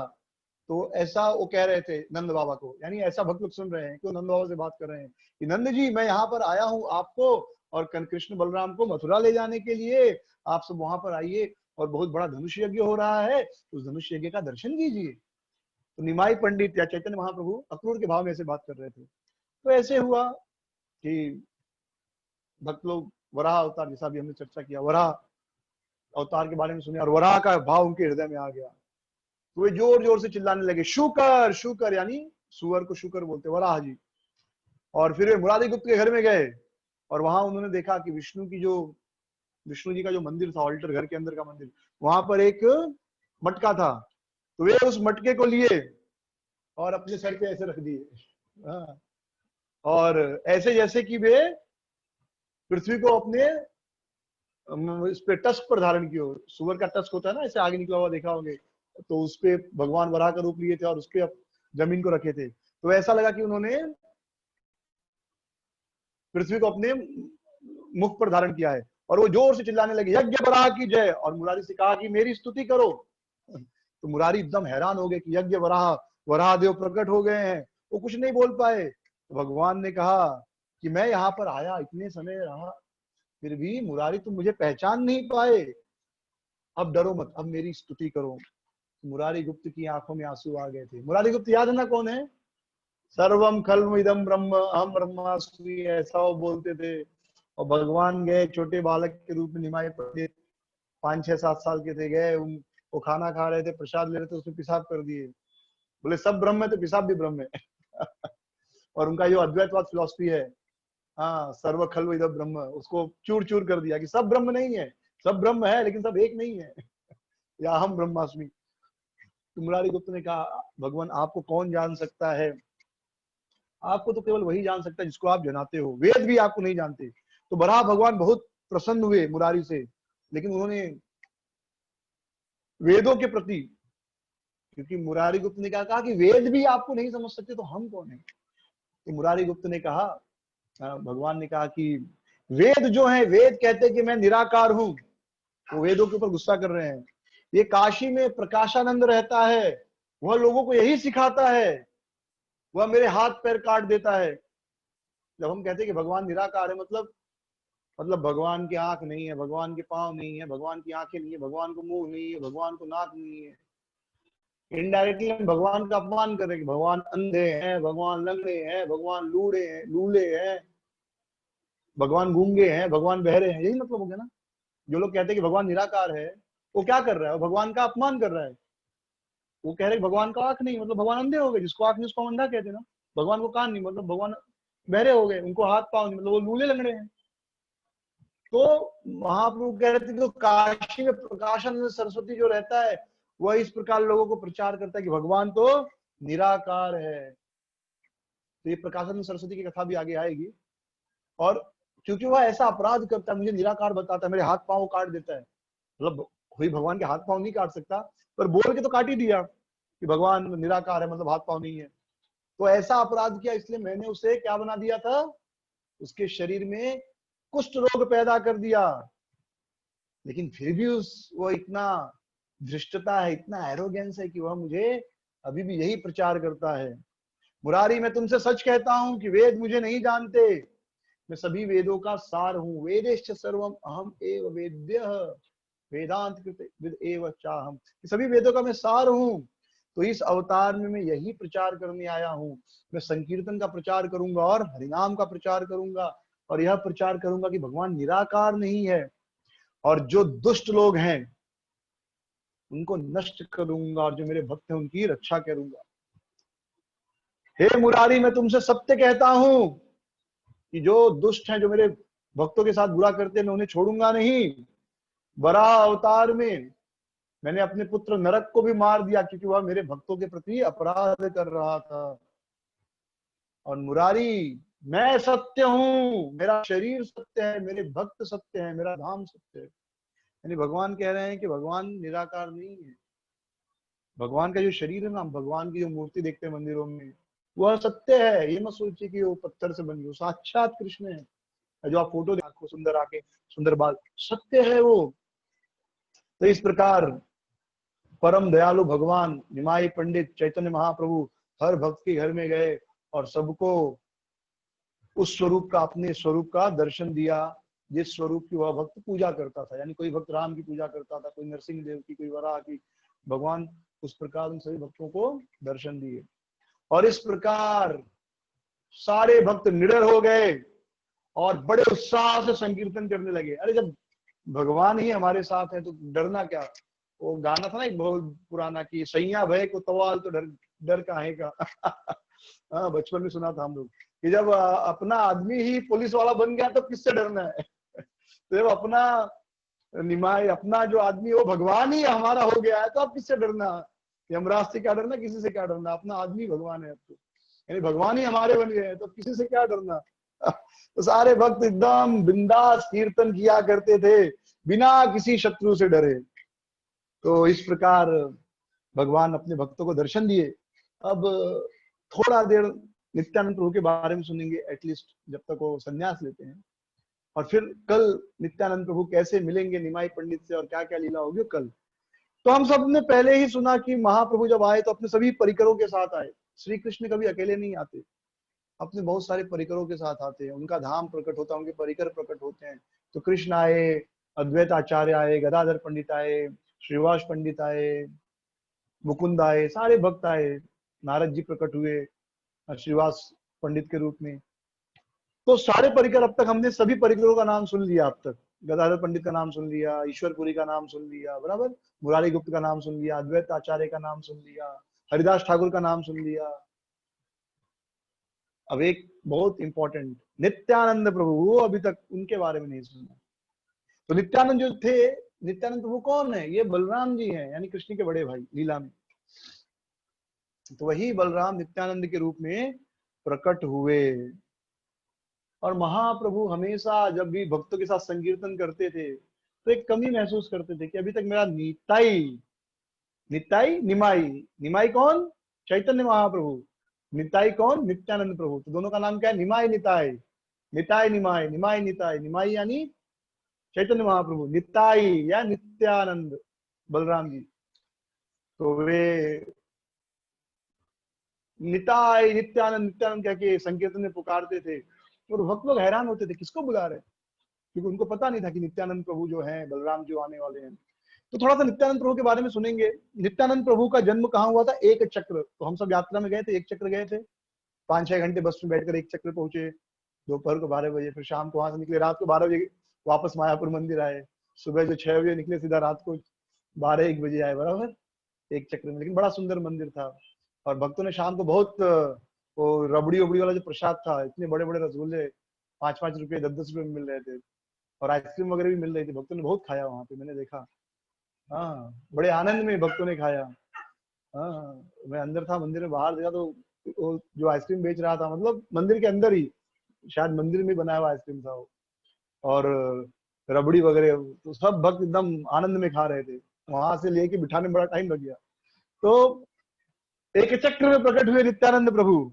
तो ऐसा वो कह रहे थे नंद बाबा को, यानी ऐसा भक्त लोग सुन रहे हैं कि वो नंद बाबा से बात कर रहे हैं कि नंद जी मैं यहाँ पर आया हूँ आपको और कृष्ण बलराम को मथुरा ले जाने के लिए, आप सब वहां पर आइए और बहुत बड़ा धनुष यज्ञ हो रहा है, उस धनुष यज्ञ का दर्शन कीजिए। तो निमाई पंडित या चैतन्य महाप्रभु अक्रूर के भाव में ऐसे बात कर रहे थे। तो ऐसे हुआ कि भक्त लोग वराह अवतार, जैसा भी हमने चर्चा किया, वराह अवतार के बारे में सुने और वराह का भाव उनके हृदय में आ गया। तो वे जोर जोर से चिल्लाने लगे शुकर शुकर, यानी सुअर को शुकर बोलते वराह जी। और फिर वे मुरारी गुप्त के घर में गए और वहां उन्होंने देखा कि विष्णु जी का जो मंदिर था, ऑल्टर, घर के अंदर का मंदिर, वहां पर एक मटका था। तो वे उस मटके को लिए और अपने सर पे ऐसे रख दिए। और ऐसे जैसे कि वे पृथ्वी को अपने इस पे टस्क पर धारण किया। सुअर का टस्क होता है ना, ऐसे आगे निकला हुआ देखा होंगे, तो उस पे भगवान वराह का रूप लिए थे और उस पे जमीन को रखे थे। तो ऐसा लगा कि उन्होंने पृथ्वी को अपने मुख पर धारण किया है। और वो जोर से चिल्लाने लगे यज्ञ वराह की जय, और मुरारी से कहा कि मेरी स्तुति करो। तो मुरारी एकदम हैरान हो गए कि यज्ञ वराह, वराह देव प्रकट हो गए हैं। वो कुछ नहीं बोल पाए। तो भगवान ने कहा कि मैं यहाँ पर आया, इतने समय रहा, फिर भी मुरारी तुम मुझे पहचान नहीं पाए। अब डरो मत, अब मेरी स्तुति करो। मुरारी गुप्त की आंखों में आंसू आ गए थे। मुरारी गुप्त याद है ना कौन है? सर्वम खल्व इदम ब्रह्म अहम ब्रह्मास्मि, ऐसा वो बोलते थे। और भगवान गए छोटे बालक के रूप में, निमाई पंडित 5-6-7 साल के थे, गए वो खाना खा रहे थे, प्रसाद ले रहे थे, उसमें पेशाब कर दिए। बोले सब ब्रह्म है तो पेशाब भी ब्रह्म है। और उनका जो अद्वैतवाद फिलॉसफी है, हाँ, सर्व खल्व इदम ब्रह्म, उसको चूर चूर कर दिया कि सब ब्रह्म नहीं है, सब ब्रह्म है लेकिन सब एक नहीं है। या हम ब्रह्मास्मि। तो मुरारी गुप्त ने कहा भगवान आपको कौन जान सकता है, आपको तो केवल वही जान सकता है जिसको आप जनाते हो, वेद भी आपको नहीं जानते। तो बराह भगवान बहुत प्रसन्न हुए मुरारी से, लेकिन उन्होंने वेदों के प्रति, क्योंकि मुरारी गुप्त ने कहा कि वेद भी आपको नहीं समझ सकते तो हम कौन है। तो मुरारी गुप्त ने कहा, भगवान ने कहा कि वेद जो है, वेद कहते हैं कि मैं निराकार हूं। वो वेदों के ऊपर गुस्सा कर रहे हैं। ये काशी में प्रकाशानंद रहता है, वह लोगों को यही सिखाता है, वह मेरे हाथ पैर काट देता है। जब हम कहते हैं कि भगवान निराकार है, मतलब भगवान की आंख नहीं है, भगवान के पांव नहीं है, भगवान की आंखें नहीं है, भगवान को मुंह नहीं है, भगवान को नाक नहीं है। इनडायरेक्टली हम भगवान का अपमान कर रहे हैं कि भगवान अंधे हैं, भगवान लंगड़े हैं, भगवान लूड़े हैं, लूले हैं, भगवान गूंगे हैं, भगवान बहरे हैं। यही मतलब हो गया ना। जो लोग कहते हैं कि भगवान निराकार है, वो क्या कर रहा है? वो भगवान का अपमान कर रहा है। वो कह रहे हैं भगवान का आंख नहीं, मतलब भगवान अंधे हो गए। जिसको आंख नहीं उसको अंधा कहते हैं ना। भगवान को कान नहीं, मतलब भगवान बहरे हो गए, उनको हाथ पांव नहीं, मतलब वो लूले लंगड़े हैं। तो महाप्रभु कह रहे थे तो काशी में प्रकाशानंद सरस्वती जो रहता है, वह इस प्रकार लोगों को प्रचार करता है कि भगवान तो निराकार है। तो ये प्रकाशानंद सरस्वती की कथा भी आगे आएगी। और क्योंकि वह ऐसा अपराध करता है, मुझे निराकार बताता है, मेरे हाथ पांव काट देता है। मतलब कोई भगवान के हाथ पांव नहीं काट सकता, पर बोल के तो काट ही दिया कि भगवान निराकार है, मतलब हाथ पांव नहीं है। तो ऐसा अपराध किया, इसलिए मैंने उसे क्या बना दिया था, उसके शरीर में कुष्ठ रोग पैदा कर दिया। लेकिन फिर भी वो इतना धृष्टता है, इतना एरोगेंस है कि वह मुझे अभी भी यही प्रचार करता है। मुरारी मैं तुमसे सच कहता हूं कि वेद मुझे नहीं जानते, मैं सभी वेदों का सार हूं। वेदेश्च सर्वम अहम एव वेद्यः वेदांत कृते विद एव चाहम। सभी वेदों का मैं सार हूं। तो इस अवतार में मैं यही प्रचार करने आया हूं। मैं संकीर्तन का प्रचार करूंगा और हरिनाम का प्रचार करूंगा, और यह प्रचार करूंगा कि भगवान निराकार नहीं है, और जो दुष्ट लोग हैं उनको नष्ट करूंगा, और जो मेरे भक्त हैं उनकी रक्षा करूंगा। हे मुरारी मैं तुमसे सत्य कहता हूं कि जो दुष्ट हैं, जो मेरे भक्तों के साथ बुरा करते हैं, मैं उन्हें छोड़ूंगा नहीं। वराह अवतार में मैंने अपने पुत्र नरक को भी मार दिया, क्योंकि वह मेरे भक्तों के प्रति अपराध कर रहा था। और मुरारी मैं सत्य हूं, मेरा शरीर सत्य है, मेरे भक्त सत्य है, मेरा धाम सत्य है। यानी भगवान कह रहे हैं कि भगवान निराकार नहीं है। भगवान का जो शरीर है ना, भगवान की जो मूर्ति देखते हैं मंदिरों में, वह सत्य है। ये मत सोचिए कि वो पत्थर से बनी, वो साक्षात कृष्ण है। जो आप फोटो देखो, सुंदर आंखें, सुंदर बाल, सत्य है वो। तो इस प्रकार परम दयालु भगवान निमाई पंडित चैतन्य महाप्रभु हर भक्त के घर में गए और सबको उस स्वरूप का, अपने स्वरूप का दर्शन दिया जिस स्वरूप की वह भक्त पूजा करता था। यानी कोई भक्त राम की पूजा करता था, कोई नरसिंह देव की, कोई वराह की, भगवान उस प्रकार उन सभी भक्तों को दर्शन दिए। और इस प्रकार सारे भक्त निडर हो गए और बड़े उत्साह से संकीर्तन करने लगे। अरे जब भगवान ही हमारे साथ है तो डरना क्या। वो गाना था ना एक बहुत पुराना कि सैया भय को तवाल तो डर डर काहे का। हाँ, बचपन में सुना था हम लोग कि जब अपना आदमी ही पुलिस वाला बन गया तो किससे डरना है। तो जब अपना निमाई, अपना जो आदमी वो भगवान ही हमारा हो गया है तो अब किससे डरना। यमराज से क्या डरना, किसी से क्या डरना, अपना आदमी भगवान है अब तो। यानी भगवान ही हमारे बन गए हैं तो किसी से क्या डरना। तो सारे भक्त एकदम बिंदास कीर्तन किया करते थे बिना किसी शत्रु से डरे। तो इस प्रकार भगवान अपने भक्तों को दर्शन दिए। अब थोड़ा देर नित्यानंद प्रभु के बारे में सुनेंगे एटलीस्ट, जब तक वो संन्यास लेते हैं। और फिर कल नित्यानंद प्रभु कैसे मिलेंगे निमाई पंडित से और क्या क्या लीला होगी कल। तो हम सब ने पहले ही सुना कि महाप्रभु जब आए तो अपने सभी परिकरों के साथ आए। श्री कृष्ण कभी अकेले नहीं आते, अपने बहुत सारे परिकरों के साथ आते हैं। उनका धाम प्रकट होता है, उनके परिकर प्रकट होते हैं। तो कृष्ण आए, अद्वैत आचार्य आए, गदाधर पंडित आए, श्रीवास पंडित आए, मुकुंद आए, सारे भक्त आए। नारद जी प्रकट हुए श्रीवास पंडित के रूप में। तो सारे परिकर, अब तक हमने सभी परिकरों का नाम सुन लिया। अब तक गदाधर पंडित का नाम सुन लिया, ईश्वरपुरी का नाम सुन लिया, बराबर, मुरारी गुप्त का नाम सुन लिया, अद्वैत आचार्य का नाम सुन लिया, हरिदास ठाकुर का नाम सुन लिया। अब एक बहुत इंपॉर्टेंट नित्यानंद प्रभु, वो अभी तक उनके बारे में नहीं सुना। तो नित्यानंद जो थे, नित्यानंद प्रभु कौन है? ये बलराम जी हैं, यानी कृष्ण के बड़े भाई लीला में। तो वही बलराम नित्यानंद के रूप में प्रकट हुए। और महाप्रभु हमेशा जब भी भक्तों के साथ संकीर्तन करते थे तो एक कमी महसूस करते थे कि अभी तक मेरा निताई, निताई निमाई, निमाई कौन? चैतन्य महाप्रभु। निताई कौन? नित्यानंद प्रभु। तो दोनों का नाम क्या है? निमाई निताई, निताई निमाई, निमाई निताई। निमाई यानी चैतन्य महाप्रभु, निताई या नित्यानंद बलराम जी। तो वे निताई नित्यानंद नित्यानंद कह के संकीर्तन में पुकारते थे और भक्त लोग हैरान होते थे किसको बुला रहे, क्योंकि उनको पता नहीं था कि नित्यानंद प्रभु जो हैं, बलराम जो आने वाले हैं। तो थोड़ा सा नित्यानंद प्रभु के बारे में सुनेंगे। नित्यानंद प्रभु का जन्म कहाँ हुआ था? एक चक्र। तो हम सब यात्रा में गए थे, एक चक्र गए थे, 5-6 घंटे बस में बैठकर एक चक्र पहुंचे। दोपहर को 12 बजे, फिर शाम को वहां से निकले, रात को 12 बजे वापस मायापुर मंदिर आए। सुबह जो 6 बजे निकले सीधा रात को 12-1 बजे आए, बराबर, एक चक्र में। लेकिन बड़ा सुंदर मंदिर था। और भक्तों ने शाम को बहुत वो रबड़ी उबड़ी वाला जो प्रसाद था, इतने बड़े बड़े रसगुल्ले 5-5 रुपए 10-10 रुपए में मिल रहे थे, और आइसक्रीम वगैरह भी मिल रही थी। भक्तों ने बहुत खाया वहां पे, मैंने देखा। हाँ, बड़े आनंद में भक्तों ने खाया। हाँ, मैं अंदर था, मंदिर में बाहर देखा तो वो जो आइसक्रीम बेच रहा था, मतलब मंदिर के अंदर ही, शायद मंदिर में बनाया हुआ आइसक्रीम था वो, और रबड़ी वगैरह, तो सब भक्त एकदम आनंद में खा रहे थे। वहां से लेके बिठाने में बड़ा टाइम लग गया। तो एक चक्र में प्रकट हुए नित्यानंद प्रभु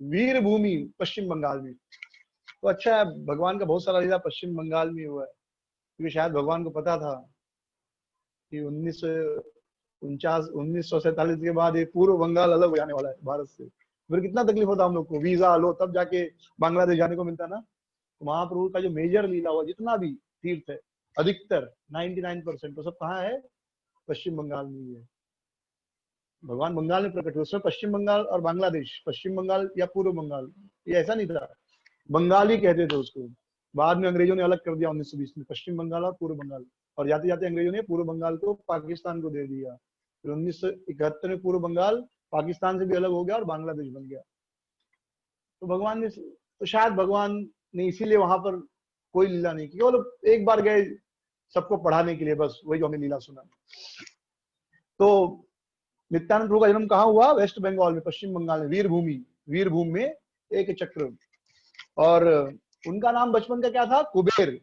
वीर भूमि, पश्चिम बंगाल में। तो अच्छा है, भगवान का बहुत सारा लीला पश्चिम बंगाल में हुआ है, क्योंकि शायद भगवान को पता था कि 1947 के बाद ये पूर्व बंगाल अलग हो जाने वाला है भारत से। फिर कितना तकलीफ होता हम लोग को, वीजा लो तब जाके बांग्लादेश जाने को मिलता ना। तो महाप्रभु का जो मेजर लीला हुआ, जितना भी तीर्थ है, अधिकतर 99% तो सब कहाँ है? पश्चिम बंगाल में ही है। भगवान बंगाल में प्रकट हुए, उसमें पश्चिम बंगाल और बांग्लादेश, पश्चिम बंगाल या पूर्व बंगाल, ये ऐसा नहीं था, बंगाली कहते थे उसको। बाद में अंग्रेजों ने अलग कर दिया 1920 में, पश्चिम बंगाल और पूर्व बंगाल। और जाते जाते अंग्रेजों ने पूर्व बंगाल को पाकिस्तान को दे दिया। फिर 1971 में पूर्व बंगाल पाकिस्तान से भी अलग हो गया और बांग्लादेश बन गया। तो भगवान ने, तो शायद भगवान ने इसीलिए वहां पर कोई लीला नहीं की, केवल एक बार गए सबको पढ़ाने के लिए, बस वही जो हमने लीला सुना। तो नित्यानंद प्रभु का जन्म कहाँ हुआ? वेस्ट बंगाल में, पश्चिम बंगाल में, वीरभूमि में एक चक्र। और उनका नाम बचपन का क्या था? कुबेर।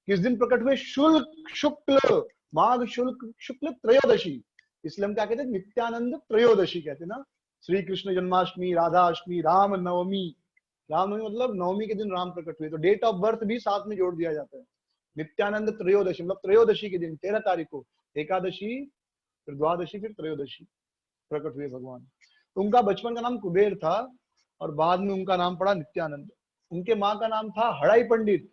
किस दिन प्रकट हुए? शुक्ल माघ शुक्ल त्रयोदशी, इसलिए हम क्या कहते हैं? नित्यानंद त्रयोदशी कहते हैं ना। श्री कृष्ण जन्माष्टमी, राधा अष्टमी, राम नवमी, रामनवमी मतलब नवमी के दिन राम प्रकट हुए, तो डेट ऑफ बर्थ भी साथ में जोड़ दिया जाता है। नित्यानंद त्रयोदशी मतलब त्रयोदशी के दिन 13 तारीख को एकादशी, फिर द्वादशी, फिर त्रयोदशी प्रकट हुए भगवान। तो उनका बचपन का नाम कुबेर था और बाद में उनका नाम पड़ा नित्यानंद। उनके माँ का नाम था हड़ाई पंडित,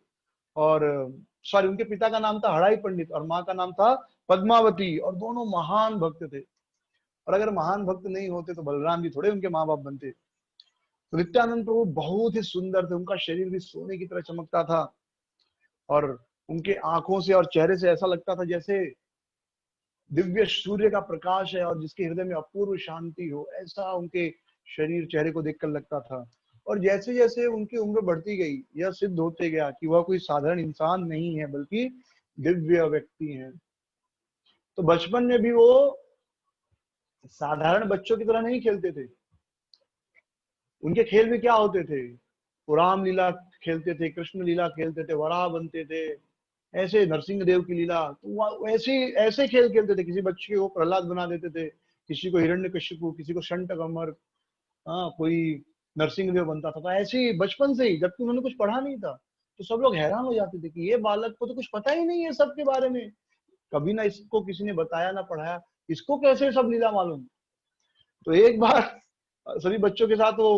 और सॉरी उनके पिता का नाम था हड़ाई पंडित और माँ का नाम था पद्मावती, और दोनों महान भक्त थे। और अगर महान भक्त नहीं होते तो बलराम जी थोड़े उनके माँ बाप बनते। तो नित्यानंद प्रभु बहुत ही सुंदर थे, उनका शरीर भी सोने की तरह चमकता था और उनके आंखों से और चेहरे से ऐसा लगता था जैसे दिव्य सूर्य का प्रकाश है और जिसके हृदय में अपूर्व शांति हो, ऐसा उनके शरीर चेहरे को देखकर लगता था। और जैसे जैसे उनकी उम्र बढ़ती गई, यह सिद्ध होते गया कि वह कोई साधारण इंसान नहीं है बल्कि दिव्य व्यक्ति हैं। तो बचपन में भी वो साधारण बच्चों की तरह नहीं खेलते थे। उनके खेल में क्या होते थे, वो रामलीला खेलते थे, कृष्ण लीला खेलते थे, वराह बनते थे, ऐसे नरसिंह देव की लीला, तो ऐसे ऐसे खेल खेलते थे। किसी बच्चे को प्रहलाद बना देते थे, किसी को हिरण्यकशिपु, किसी को शंटकमर, हाँ कोई नरसिंह देव बनता था। तो ऐसे ही बचपन से ही, जबकि उन्होंने कुछ पढ़ा नहीं था, तो सब लोग हैरान हो जाते थे कि ये बालक को तो कुछ पता ही नहीं है सबके बारे में, कभी ना इसको किसी ने बताया ना पढ़ाया, इसको कैसे सब लीला मालूम। तो एक बार सभी बच्चों के साथ वो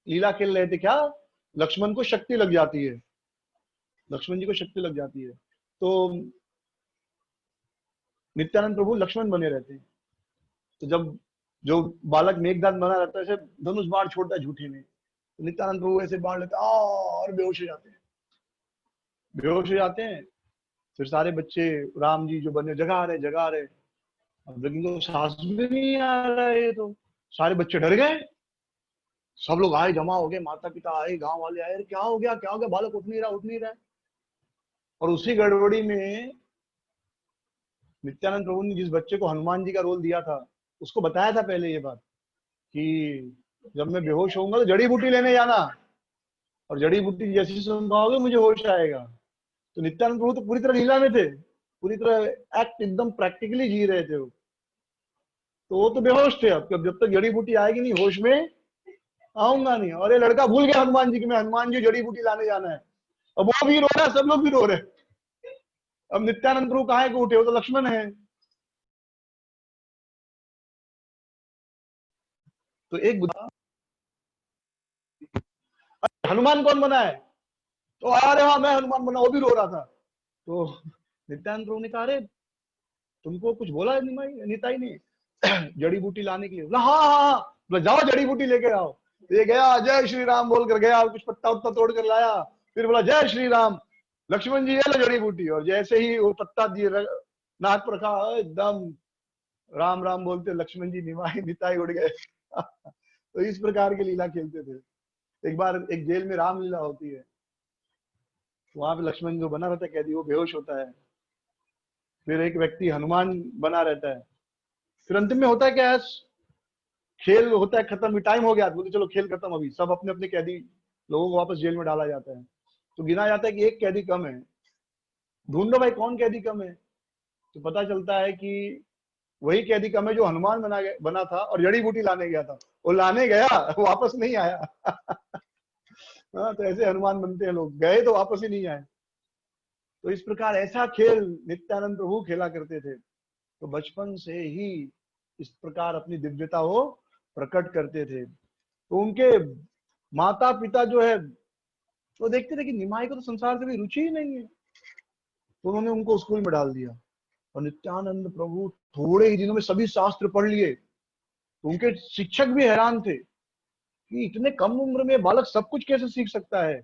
लीला खेल रहे थे, क्या लक्ष्मण को शक्ति लग जाती है, लक्ष्मण जी को शक्ति लग जाती है, तो नित्यानंद प्रभु लक्ष्मण बने रहते हैं। तो जब जो बालक मेघनाद बना रहता है, ऐसे धनुष बाण छोड़ता है झूठे में, तो नित्यानंद प्रभु ऐसे बाण लेते और बेहोश हो जाते हैं, बेहोश हो जाते हैं। फिर सारे बच्चे राम जी जो बने जगा रहे, अब लेकिन तो सांस भी नहीं आ रहा है, तो सारे बच्चे डर गए। सब लोग आए, जमा हो गए, माता पिता आए, गांव वाले आए, क्या हो गया क्या हो गया, बालक उठ नहीं रहा उठ नहीं रहा। और उसी गड़बड़ी में नित्यानंद प्रभु ने जिस बच्चे को हनुमान जी का रोल दिया था, उसको बताया था पहले ये बात कि जब मैं बेहोश होऊंगा तो जड़ी बूटी लेने जाना, और जड़ी बूटी जैसी सुन पाओगे मुझे होश आएगा। तो नित्यानंद प्रभु तो पूरी तरह लीला में थे, पूरी तरह एक्ट एकदम प्रैक्टिकली जी रहे थे वो। तो वो तो बेहोश थे, अब जब तक जड़ी बूटी आएगी नहीं होश में आऊंगा नहीं। और ये लड़का भूल गया हनुमान जी की, मैं हनुमान जी जड़ी बूटी लाने जाना है। अब वो भी रो रहा है, सब लोग भी रो रहे। अब नित्यानंद प्रभु कहाँ को उठे, वो तो लक्ष्मण है। तो एक बुद्धा, हनुमान कौन बना है, तो अरे हाँ मैं हनुमान बना, वो भी रो रहा था। तो नित्यानंद प्रभु ने कहा अरे तुमको कुछ बोला है निताई ने जड़ी बूटी लाने के लिए, बोला हाँ हाँ हाँ, बोला जाओ जड़ी बूटी लेके आओ। तो ये गया, जय श्री राम बोल कर गया, कुछ पत्ता उत्ता तोड़ कर लाया, फिर बोला जय श्री राम, लक्ष्मण जी ये लो जड़ी बूटी। और जैसे ही वो पत्ता दिए नाक पर रखा, एकदम राम राम बोलते लक्ष्मण जी निमाई निताई उड़ गए तो इस प्रकार की लीला खेलते थे। एक बार एक जेल में राम लीला होती है, वहां पे लक्ष्मण जो बना रहता है कैदी, वो बेहोश होता है, फिर एक व्यक्ति हनुमान बना रहता है। फिर अंतिम में होता है क्या, खेल होता है खत्म, टाइम हो गया, बोलते चलो खेल खत्म, अभी सब अपने अपने कैदी लोगों को वापस जेल में डाला जाता है। तो गिना जाता है कि एक कैदी कम है, ढूंढो भाई कौन कैदी कम है। तो पता चलता है कि वही कैदी कम है जो हनुमान बना था और जड़ी बूटी लाने गया था। वो लाने गया, वापस नहीं आया हाँ, तो ऐसे हनुमान बनते हैं लोग, गए तो वापस ही नहीं आए। तो इस प्रकार ऐसा खेल नित्यानंद प्रभु खेला करते थे। तो बचपन से ही इस प्रकार अपनी दिव्यता वो प्रकट करते थे। तो उनके माता पिता जो है वो देखते थे कि निमाई को तो संसार से भी रुचि ही नहीं है, तो उन्होंने उनको स्कूल में डाल दिया। और नित्यानंद प्रभु थोड़े ही दिनों में सभी शास्त्र पढ़ लिए। तो उनके शिक्षक भी हैरान थे कि इतने कम उम्र में बालक सब कुछ कैसे सीख सकता है।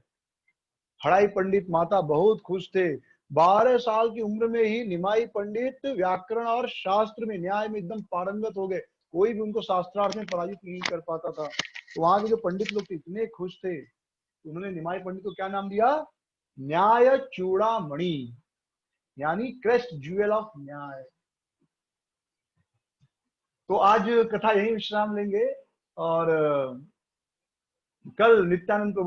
हड़ाई पंडित माता बहुत खुश थे। 12 साल की उम्र में ही निमाई पंडित व्याकरण और शास्त्र में, न्याय में एकदम पारंगत हो गए। कोई भी उनको शास्त्रार्थ में पराजित नहीं कर पाता था। तो वहां के जो पंडित लोग थे इतने खुश थे, उन्होंने निमाई पंडित को क्या नाम दिया, न्याय चूड़ामणि, यानी क्रेस्ट ज्वेल ऑफ न्याय। तो आज कथा यही विश्राम लेंगे और कल नित्यानंद प्रभु